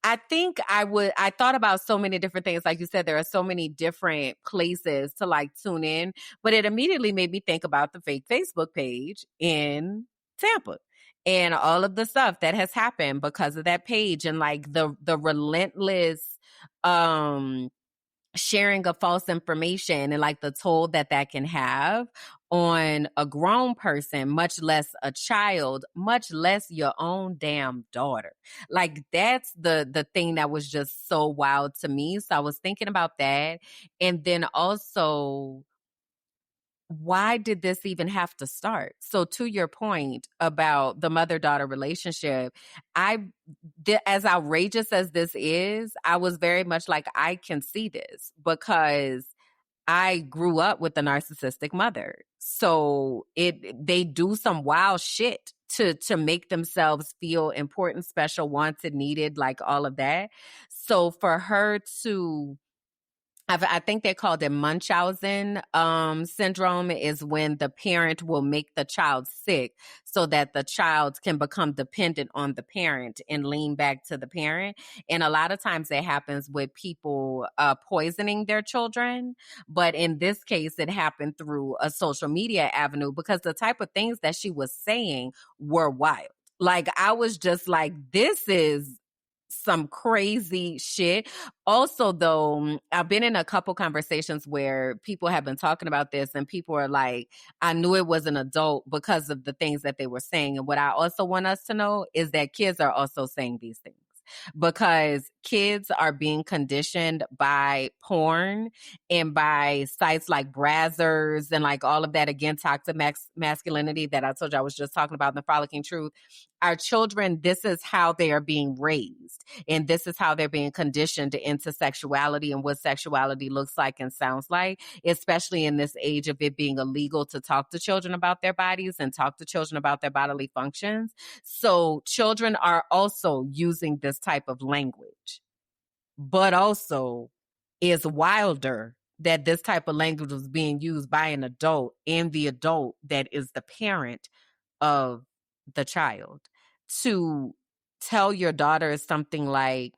I think I thought about so many different things. Like you said, there are so many different places to like tune in, but it immediately made me think about the fake Facebook page in Tampa and all of the stuff that has happened because of that page, and like the relentless, sharing of false information and like the toll that can have on a grown person, much less a child, much less your own damn daughter. Like, that's the thing that was just so wild to me. So I was thinking about that. And then also, why did this even have to start? So to your point about the mother-daughter relationship, as outrageous as this is, I was very much like, I can see this because I grew up with a narcissistic mother. So they do some wild shit to make themselves feel important, special, wanted, needed, like all of that. So for her to, I think they called it Munchausen syndrome, is when the parent will make the child sick so that the child can become dependent on the parent and lean back to the parent. And a lot of times it happens with people poisoning their children. But in this case, it happened through a social media avenue because the type of things that she was saying were wild. Like, I was just like, this is some crazy shit. Also, though, I've been in a couple conversations where people have been talking about this and people are like, I knew it was an adult because of the things that they were saying. And what I also want us to know is that kids are also saying these things, because kids are being conditioned by porn and by sites like Brazzers and like all of that, again, toxic masculinity that I told you I was just talking about in the Frolicking Truth. Our children, this is how they are being raised, and this is how they're being conditioned into sexuality and what sexuality looks like and sounds like, especially in this age of it being illegal to talk to children about their bodies and talk to children about their bodily functions. So children are also using this type of language, but also is wilder that this type of language was being used by an adult, and the adult that is the parent of the child, to tell your daughter something like,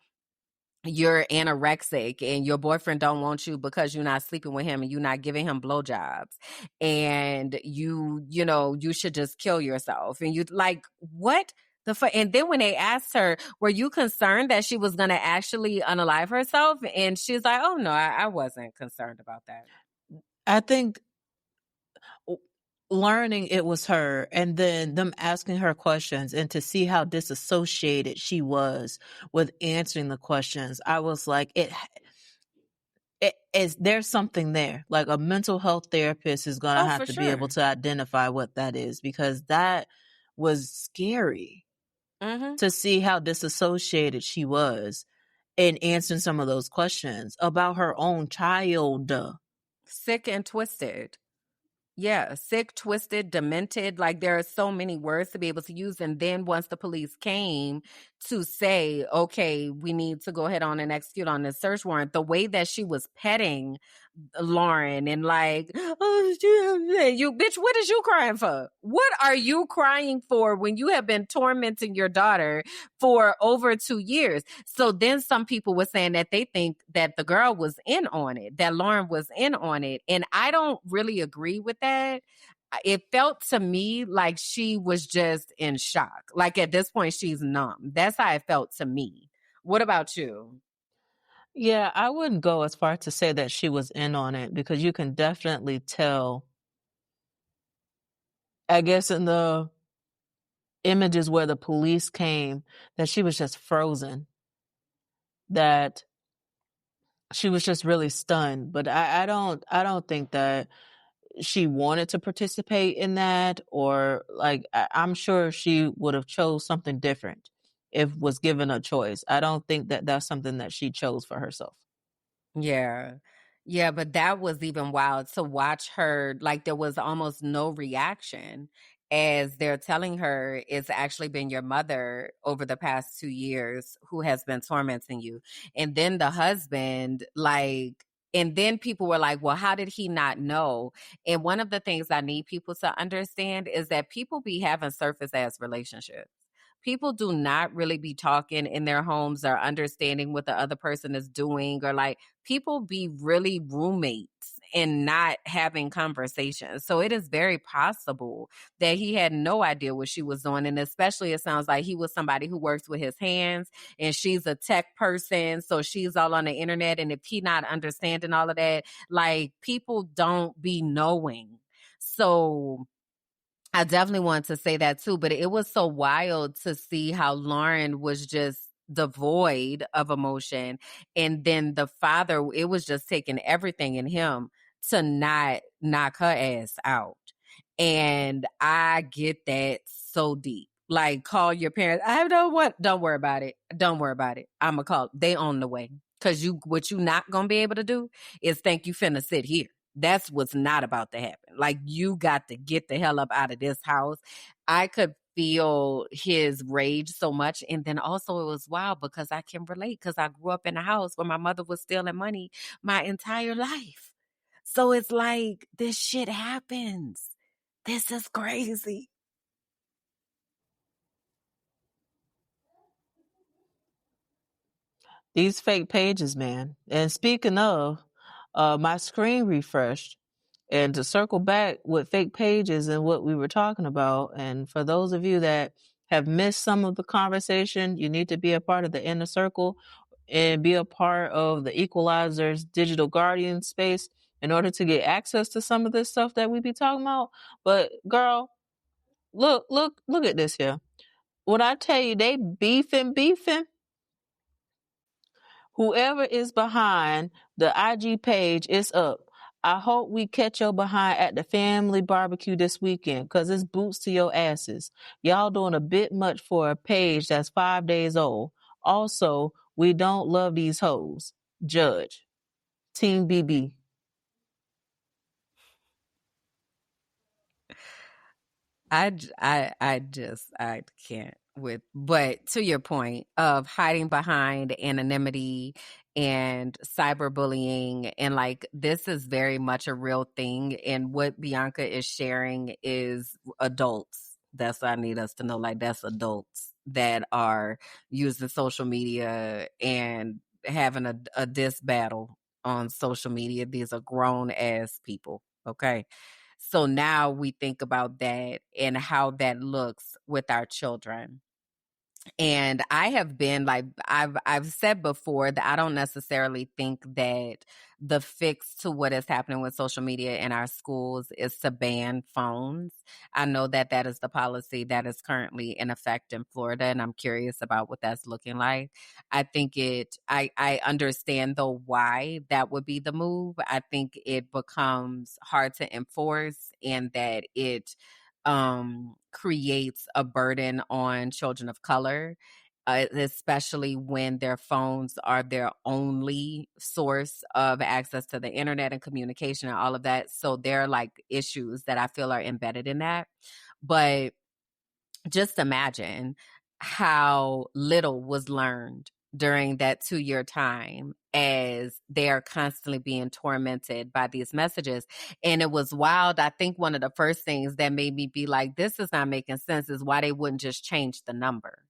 you're anorexic and your boyfriend don't want you because you're not sleeping with him and you're not giving him blowjobs, and you should just kill yourself. And you like, what the fuck? And then when they asked her, were you concerned that she was going to actually unalive herself? And she's like, oh no, I wasn't concerned about that. I think learning it was her, and then them asking her questions, and to see how disassociated she was with answering the questions, I was like, it is, there's something there. Like, a mental health therapist is going to have to be able to identify what that is, because that was scary to see how disassociated she was in answering some of those questions about her own child. Sick and twisted. Yeah, sick, twisted, demented. Like, there are so many words to be able to use. And then once the police came to say, okay, we need to go ahead on and execute on this search warrant, the way that she was petting Lauren and like, oh, you bitch, what is you crying for? What are you crying for when you have been tormenting your daughter for over 2 years? So then some people were saying that they think that the girl was in on it, that Lauren was in on it. And I don't really agree with that. It felt to me like she was just in shock. Like, at this point, she's numb. That's how it felt to me. What about you? Yeah, I wouldn't go as far to say that she was in on it because you can definitely tell, I guess, in the images where the police came, that she was just frozen, that she was just really stunned. But I don't think that she wanted to participate in that, or like I'm sure she would have chose something different if was given a choice. I don't think that that's something that she chose for herself. Yeah. Yeah, but that was even wild to watch her. Like, there was almost no reaction as they're telling her it's actually been your mother over the past 2 years who has been tormenting you. And then the husband, like, and then people were like, well, how did he not know? And one of the things I need people to understand is that people be having surface ass relationships. People do not really be talking in their homes or understanding what the other person is doing, or like, people be really roommates and not having conversations. So it is very possible that he had no idea what she was doing. And especially, it sounds like he was somebody who works with his hands and she's a tech person. So she's all on the internet. And if he not understanding all of that, like, people don't be knowing. So I definitely want to say that too, but it was so wild to see how Lauren was just devoid of emotion. And then the father, it was just taking everything in him to not knock her ass out. And I get that so deep. Like, call your parents. I don't want, don't worry about it. Don't worry about it. I'ma call. They on the way. Cause what you not gonna be able to do is think you finna sit here. That's what's not about to happen. Like, you got to get the hell up out of this house. I could feel his rage so much. And then also, it was wild because I can relate, because I grew up in a house where my mother was stealing money my entire life. So it's like, this shit happens. This is crazy. These fake pages, man. And speaking of, my screen refreshed. And to circle back with fake pages and what we were talking about, and for those of you that have missed some of the conversation, you need to be a part of the inner circle and be a part of the Equalizer's digital guardian space in order to get access to some of this stuff that we be talking about. But girl, look at this here. When I tell you they beefing, whoever is behind the IG page is up. I hope we catch your behind at the family barbecue this weekend, because it's boots to your asses. Y'all doing a bit much for a page that's 5 days old. Also, we don't love these hoes. Judge. Team BB. I can't with, but to your point of hiding behind anonymity and cyberbullying, and like, this is very much a real thing. And what Bianca is sharing is adults. That's what I need us to know. Like, that's adults that are using social media and having a diss battle on social media. These are grown ass people. Okay. So now we think about that and how that looks with our children. And I have been like, I've said before that I don't necessarily think that the fix to what is happening with social media in our schools is to ban phones. I know that that is the policy that is currently in effect in Florida, and I'm curious about what that's looking like. I think I understand though why that would be the move. I think it becomes hard to enforce, and that it creates a burden on children of color, especially when their phones are their only source of access to the internet and communication and all of that. So there are like issues that I feel are embedded in that. But just imagine how little was learned during that 2 year time, as they are constantly being tormented by these messages. And it was wild. I think one of the first things that made me be like, this is not making sense, is why they wouldn't just change the number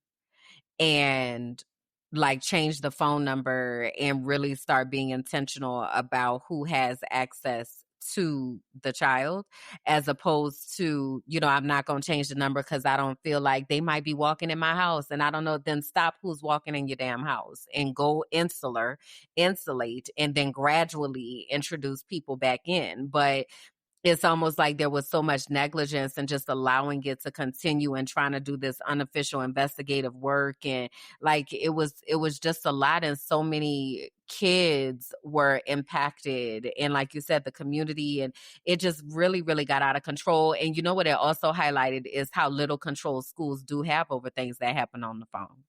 and like change the phone number and really start being intentional about who has access to the child, as opposed to, I'm not going to change the number because I don't feel like they might be walking in my house and I don't know. Then stop who's walking in your damn house and go insulate, and then gradually introduce people back in. But it's almost like there was so much negligence and just allowing it to continue and trying to do this unofficial investigative work. And like, it was just a lot. And so many kids were impacted. And like you said, the community, and it just really, really got out of control. And you know what it also highlighted is how little control schools do have over things that happen on the phone,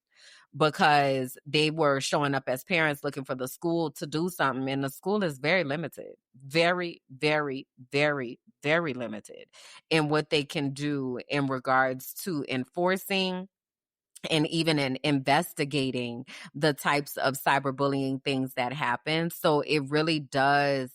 because they were showing up as parents looking for the school to do something. And the school is very limited, very, very, very, very limited in what they can do in regards to enforcing and even in investigating the types of cyberbullying things that happen. So it really does,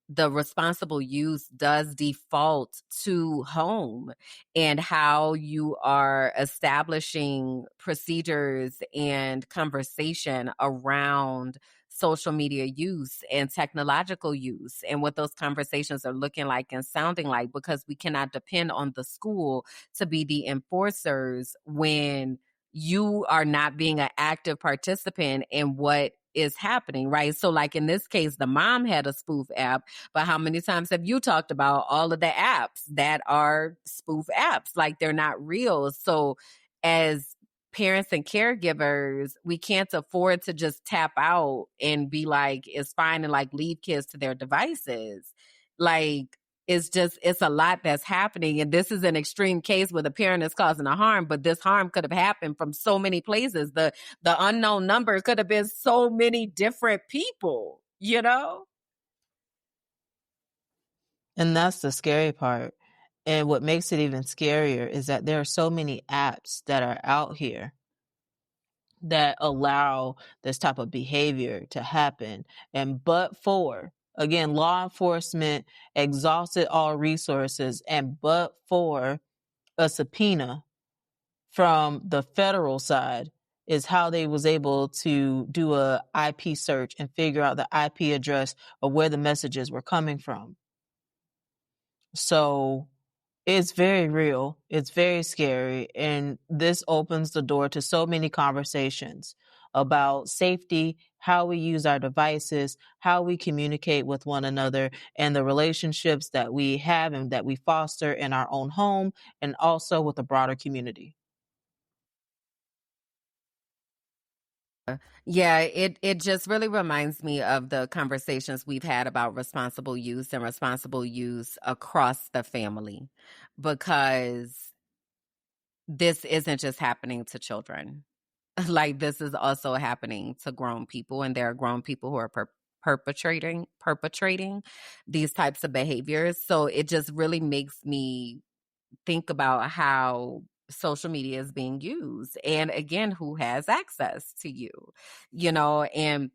the responsible use does default to home and how you are establishing procedures and conversation around social media use and technological use, and what those conversations are looking like and sounding like, because we cannot depend on the school to be the enforcers when you are not being an active participant in what is happening, right? So like in this case, the mom had a spoof app, but how many times have you talked about all of the apps that are spoof apps? Like, they're not real. So as parents and caregivers, we can't afford to just tap out and be like, it's fine, and like leave kids to their devices. Like, it's a lot that's happening. And this is an extreme case where the parent is causing a harm, but this harm could have happened from so many places. The unknown number could have been so many different people, And that's the scary part. And what makes it even scarier is that there are so many apps that are out here that allow this type of behavior to happen. And but for, again, law enforcement exhausted all resources, and but for a subpoena from the federal side is how they was able to do a IP search and figure out the IP address of where the messages were coming from. So it's very real. It's very scary. And this opens the door to so many conversations about safety, how we use our devices, how we communicate with one another, and the relationships that we have and that we foster in our own home and also with the broader community. Yeah, it just really reminds me of the conversations we've had about responsible use and responsible use across the family, because this isn't just happening to children. Like, this is also happening to grown people, and there are grown people who are perpetrating these types of behaviors. So it just really makes me think about how social media is being used, and again, who has access to and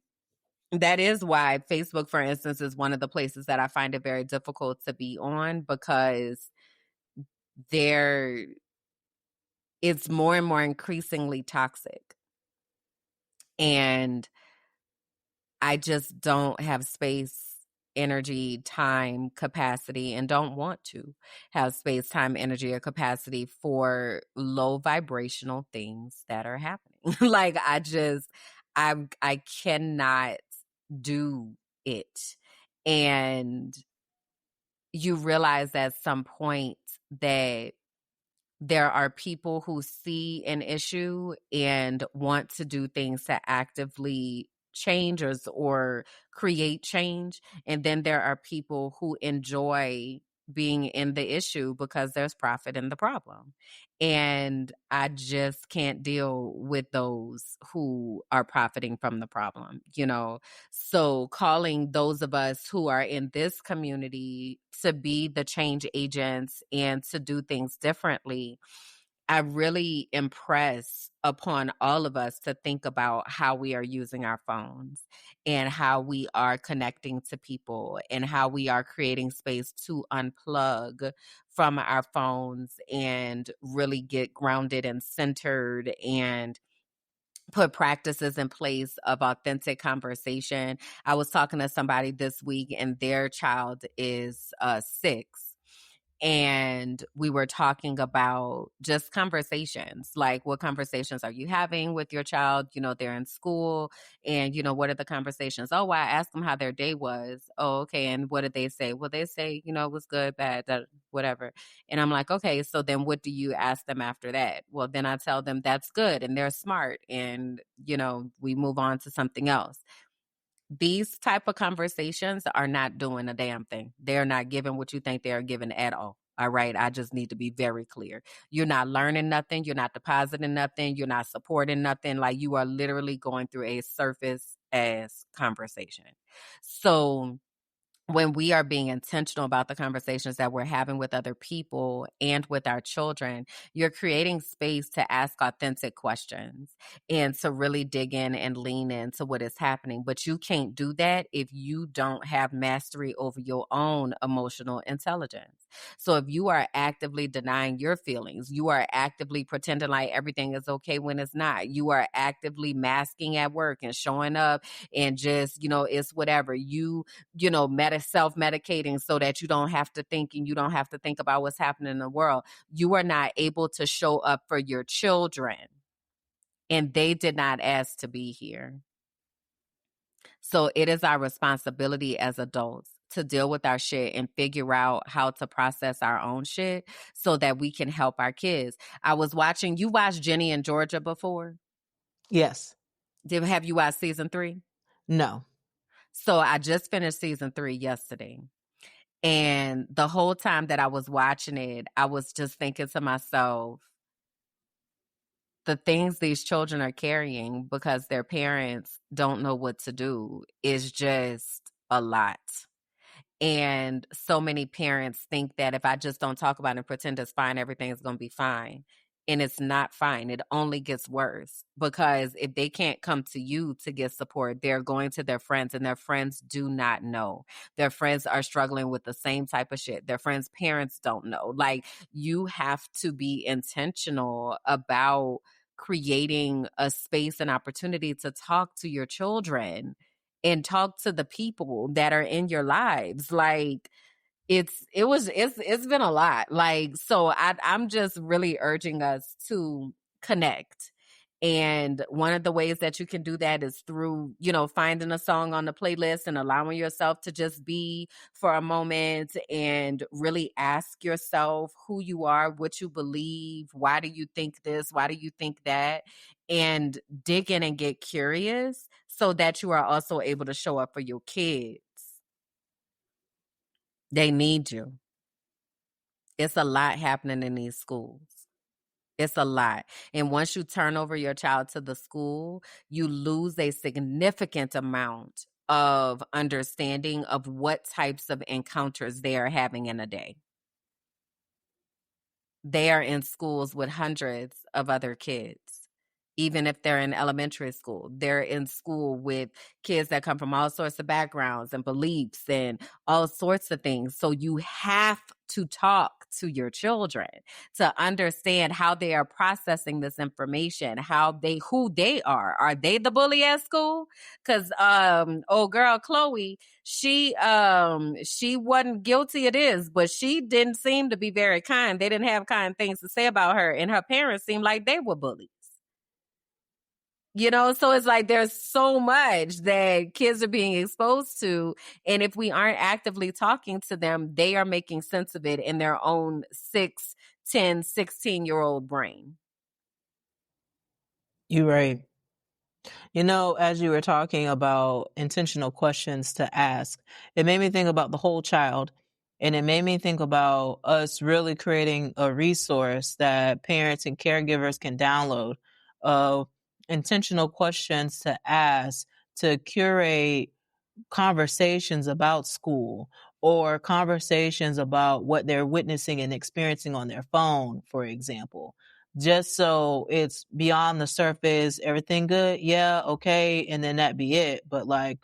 that is why Facebook, for instance, is one of the places that I find it very difficult to be on, because there it's more and more increasingly toxic, and I just don't have space, energy, time, capacity, and don't want to have space, time, energy, or capacity for low vibrational things that are happening. Like, I cannot do it. And you realize at some point that there are people who see an issue and want to do things to actively change or create change. And then there are people who enjoy being in the issue because there's profit in the problem. And I just can't deal with those who are profiting from the problem. So calling those of us who are in this community to be the change agents and to do things differently, I really impress upon all of us to think about how we are using our phones and how we are connecting to people and how we are creating space to unplug from our phones and really get grounded and centered and put practices in place of authentic conversation. I was talking to somebody this week and their child is 6. And we were talking about just conversations, like what conversations are you having with your child? They're in school and, what are the conversations? Oh, well, I asked them how their day was. Oh, okay. And what did they say? Well, they say, it was good, bad, whatever. And I'm like, okay, so then what do you ask them after that? Well, then I tell them that's good and they're smart and, we move on to something else. These type of conversations are not doing a damn thing. They're not giving what you think they're giving at all. All right. I just need to be very clear. You're not learning nothing. You're not depositing nothing. You're not supporting nothing. Like, you are literally going through a surface ass conversation. So when we are being intentional about the conversations that we're having with other people and with our children, you're creating space to ask authentic questions and to really dig in and lean into what is happening. But you can't do that if you don't have mastery over your own emotional intelligence. So if you are actively denying your feelings, you are actively pretending like everything is okay when it's not, you are actively masking at work and showing up and just, it's whatever, self-medicating so that you don't have to think and you don't have to think about what's happening in the world. You are not able to show up for your children, and they did not ask to be here. So it is our responsibility as adults to deal with our shit and figure out how to process our own shit so that we can help our kids. I was watching, you watched Jenny in Georgia before? Yes. Have you watched season 3? No. So I just finished season 3 yesterday. And the whole time that I was watching it, I was just thinking to myself, the things these children are carrying because their parents don't know what to do is just a lot. And so many parents think that if I just don't talk about it and pretend it's fine, everything's going to be fine. And it's not fine. It only gets worse because if they can't come to you to get support, they're going to their friends and their friends do not know. Their friends are struggling with the same type of shit. Their friends' parents don't know. Like, you have to be intentional about creating a space and opportunity to talk to your children and talk to the people that are in your lives. Like, it's been a lot. Like, so I'm just really urging us to connect. And one of the ways that you can do that is through, finding a song on the playlist and allowing yourself to just be for a moment and really ask yourself who you are, what you believe, why do you think this, why do you think that, and dig in and get curious so that you are also able to show up for your kids. They need you. It's a lot happening in these schools. It's a lot. And once you turn over your child to the school, you lose a significant amount of understanding of what types of encounters they are having in a day. They are in schools with hundreds of other kids. Even if they're in elementary school, they're in school with kids that come from all sorts of backgrounds and beliefs and all sorts of things. So you have to talk to your children to understand how they are processing this information, who they are. Are they the bully at school? Because old girl Chloe, she wasn't guilty of this, but she didn't seem to be very kind. They didn't have kind things to say about her, and her parents seemed like they were bullies. So it's like there's so much that kids are being exposed to. And if we aren't actively talking to them, they are making sense of it in their own 6, 10, 16-year-old brain. You're right. As you were talking about intentional questions to ask, it made me think about the whole child. And it made me think about us really creating a resource that parents and caregivers can download of intentional questions to ask to curate conversations about school or conversations about what they're witnessing and experiencing on their phone, for example. Just so it's beyond the surface, everything good? Yeah, okay, and then that be it. But like,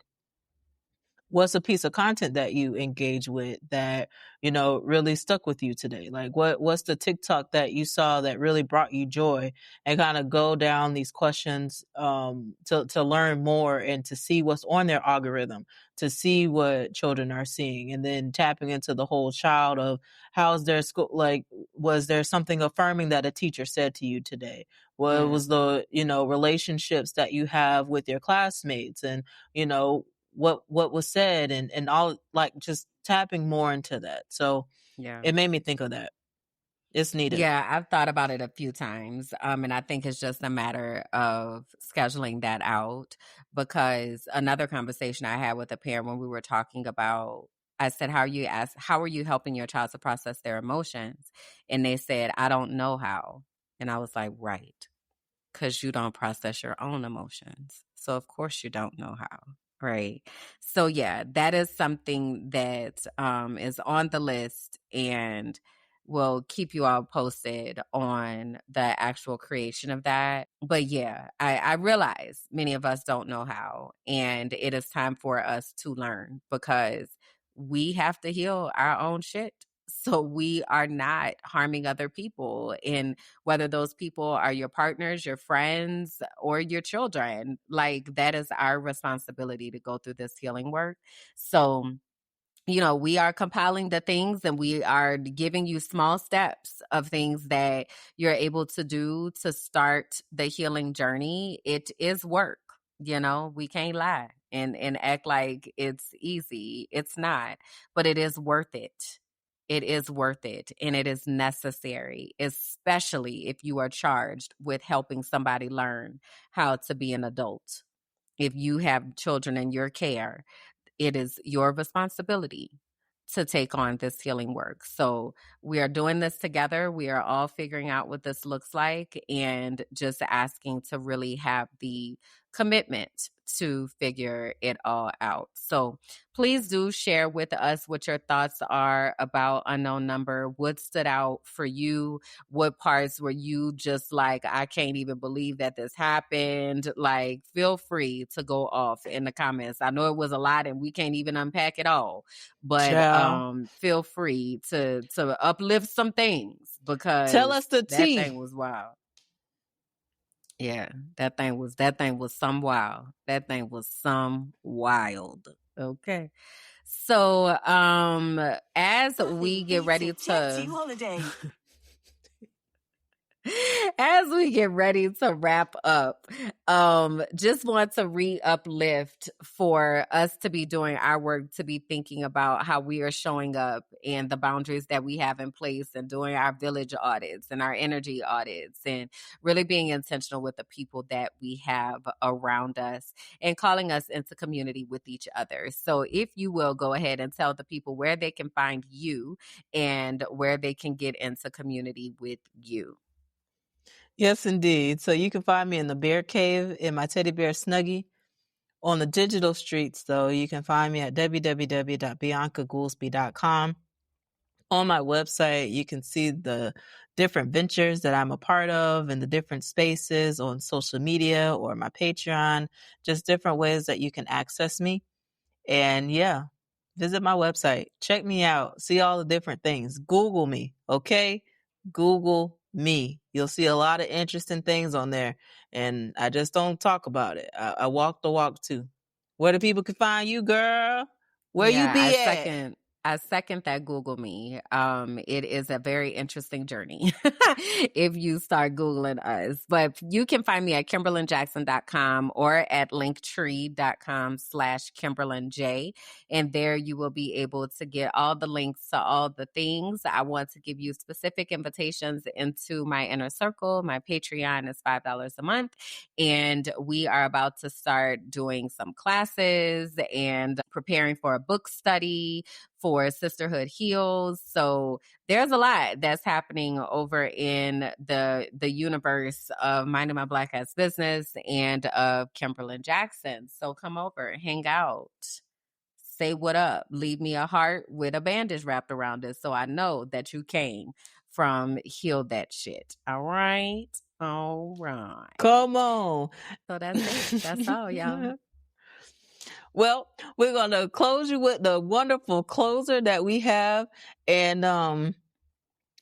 what's a piece of content that you engage with that, really stuck with you today? Like what's the TikTok that you saw that really brought you joy, and kind of go down these questions to learn more and to see what's on their algorithm, to see what children are seeing, and then tapping into the whole child of how's their school, like was there something affirming that a teacher said to you today? What was the, relationships that you have with your classmates, and, what was said, and all, like just tapping more into that. So Yeah. it made me think of that. It's needed. Yeah, I've thought about it a few times. And I think it's just a matter of scheduling that out, because another conversation I had with a parent when we were talking about, I said, how are you helping your child to process their emotions? And they said, I don't know how. And I was like, right. Because you don't process your own emotions. So, of course, you don't know how. Right. So, yeah, that is something that is on the list, and will keep you all posted on the actual creation of that. But yeah, I realize many of us don't know how, and it is time for us to learn, because we have to heal our own shit, so we are not harming other people. And whether those people are your partners, your friends, or your children, like that is our responsibility to go through this healing work. So, we are compiling the things, and we are giving you small steps of things that you're able to do to start the healing journey. It is work, we can't lie and act like it's easy. It's not, but it is worth it. It is worth it, and it is necessary, especially if you are charged with helping somebody learn how to be an adult. If you have children in your care, it is your responsibility to take on this healing work. So we are doing this together. We are all figuring out what this looks like, and just asking to really have the commitment to figure it all out. So please do share with us what your thoughts are about Unknown Number. What stood out for you? What parts were you just like, I can't even believe that this happened? Like, feel free to go off in the comments. I know it was a lot and we can't even unpack it all, but feel free to uplift some things, because Tell us the that tea. thing was wild. Yeah, that thing was some wild. That thing was some wild. Okay. So, as we get ready to as we get ready to wrap up, just want to uplift for us to be doing our work, to be thinking about how we are showing up and the boundaries that we have in place, and doing our village audits and our energy audits, and really being intentional with the people that we have around us, and calling us into community with each other. So if you will go ahead and tell the people where they can find you and where they can get into community with you. Yes, indeed. So you can find me in the bear cave in my teddy bear snuggie. On the digital streets, though, you can find me at www.biancagoolsby.com. On my website, you can see the different ventures that I'm a part of, and the different spaces on social media or my Patreon, just different ways that you can access me. And yeah, visit my website, check me out, see all the different things. Google me, okay? Google me. You'll see a lot of interesting things on there, and I just don't talk about it. I walk the walk too. Where do people can find you, girl? Where you be at? I second that. Google me. It is a very interesting journey if you start Googling us. But you can find me at KimberlandJackson.com or at linktree.com/KimberlandJ. And there you will be able to get all the links to all the things. I want to give you specific invitations into my inner circle. My Patreon is $5 a month. And we are about to start doing some classes and preparing for a book study for Sisterhood Heals. So there's a lot that's happening over in the universe of Minding My Black Ass Business and of Kimberland Jackson. So come over, hang out, say what up, leave me a heart with a bandage wrapped around it, so I know that you came from Heal That Shit. All right. Come on. So that's it. That's all, y'all. Well, we're going to close you with the wonderful closer that we have. And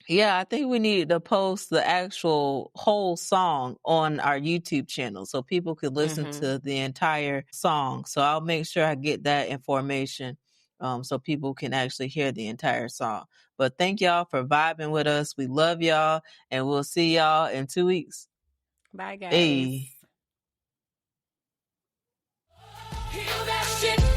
yeah, I think we need to post the actual whole song on our YouTube channel so people could listen to the entire song. So I'll make sure I get that information so people can actually hear the entire song. But thank y'all for vibing with us. We love y'all, and we'll see y'all in 2 weeks. Bye, guys. Hey. Heal that shit.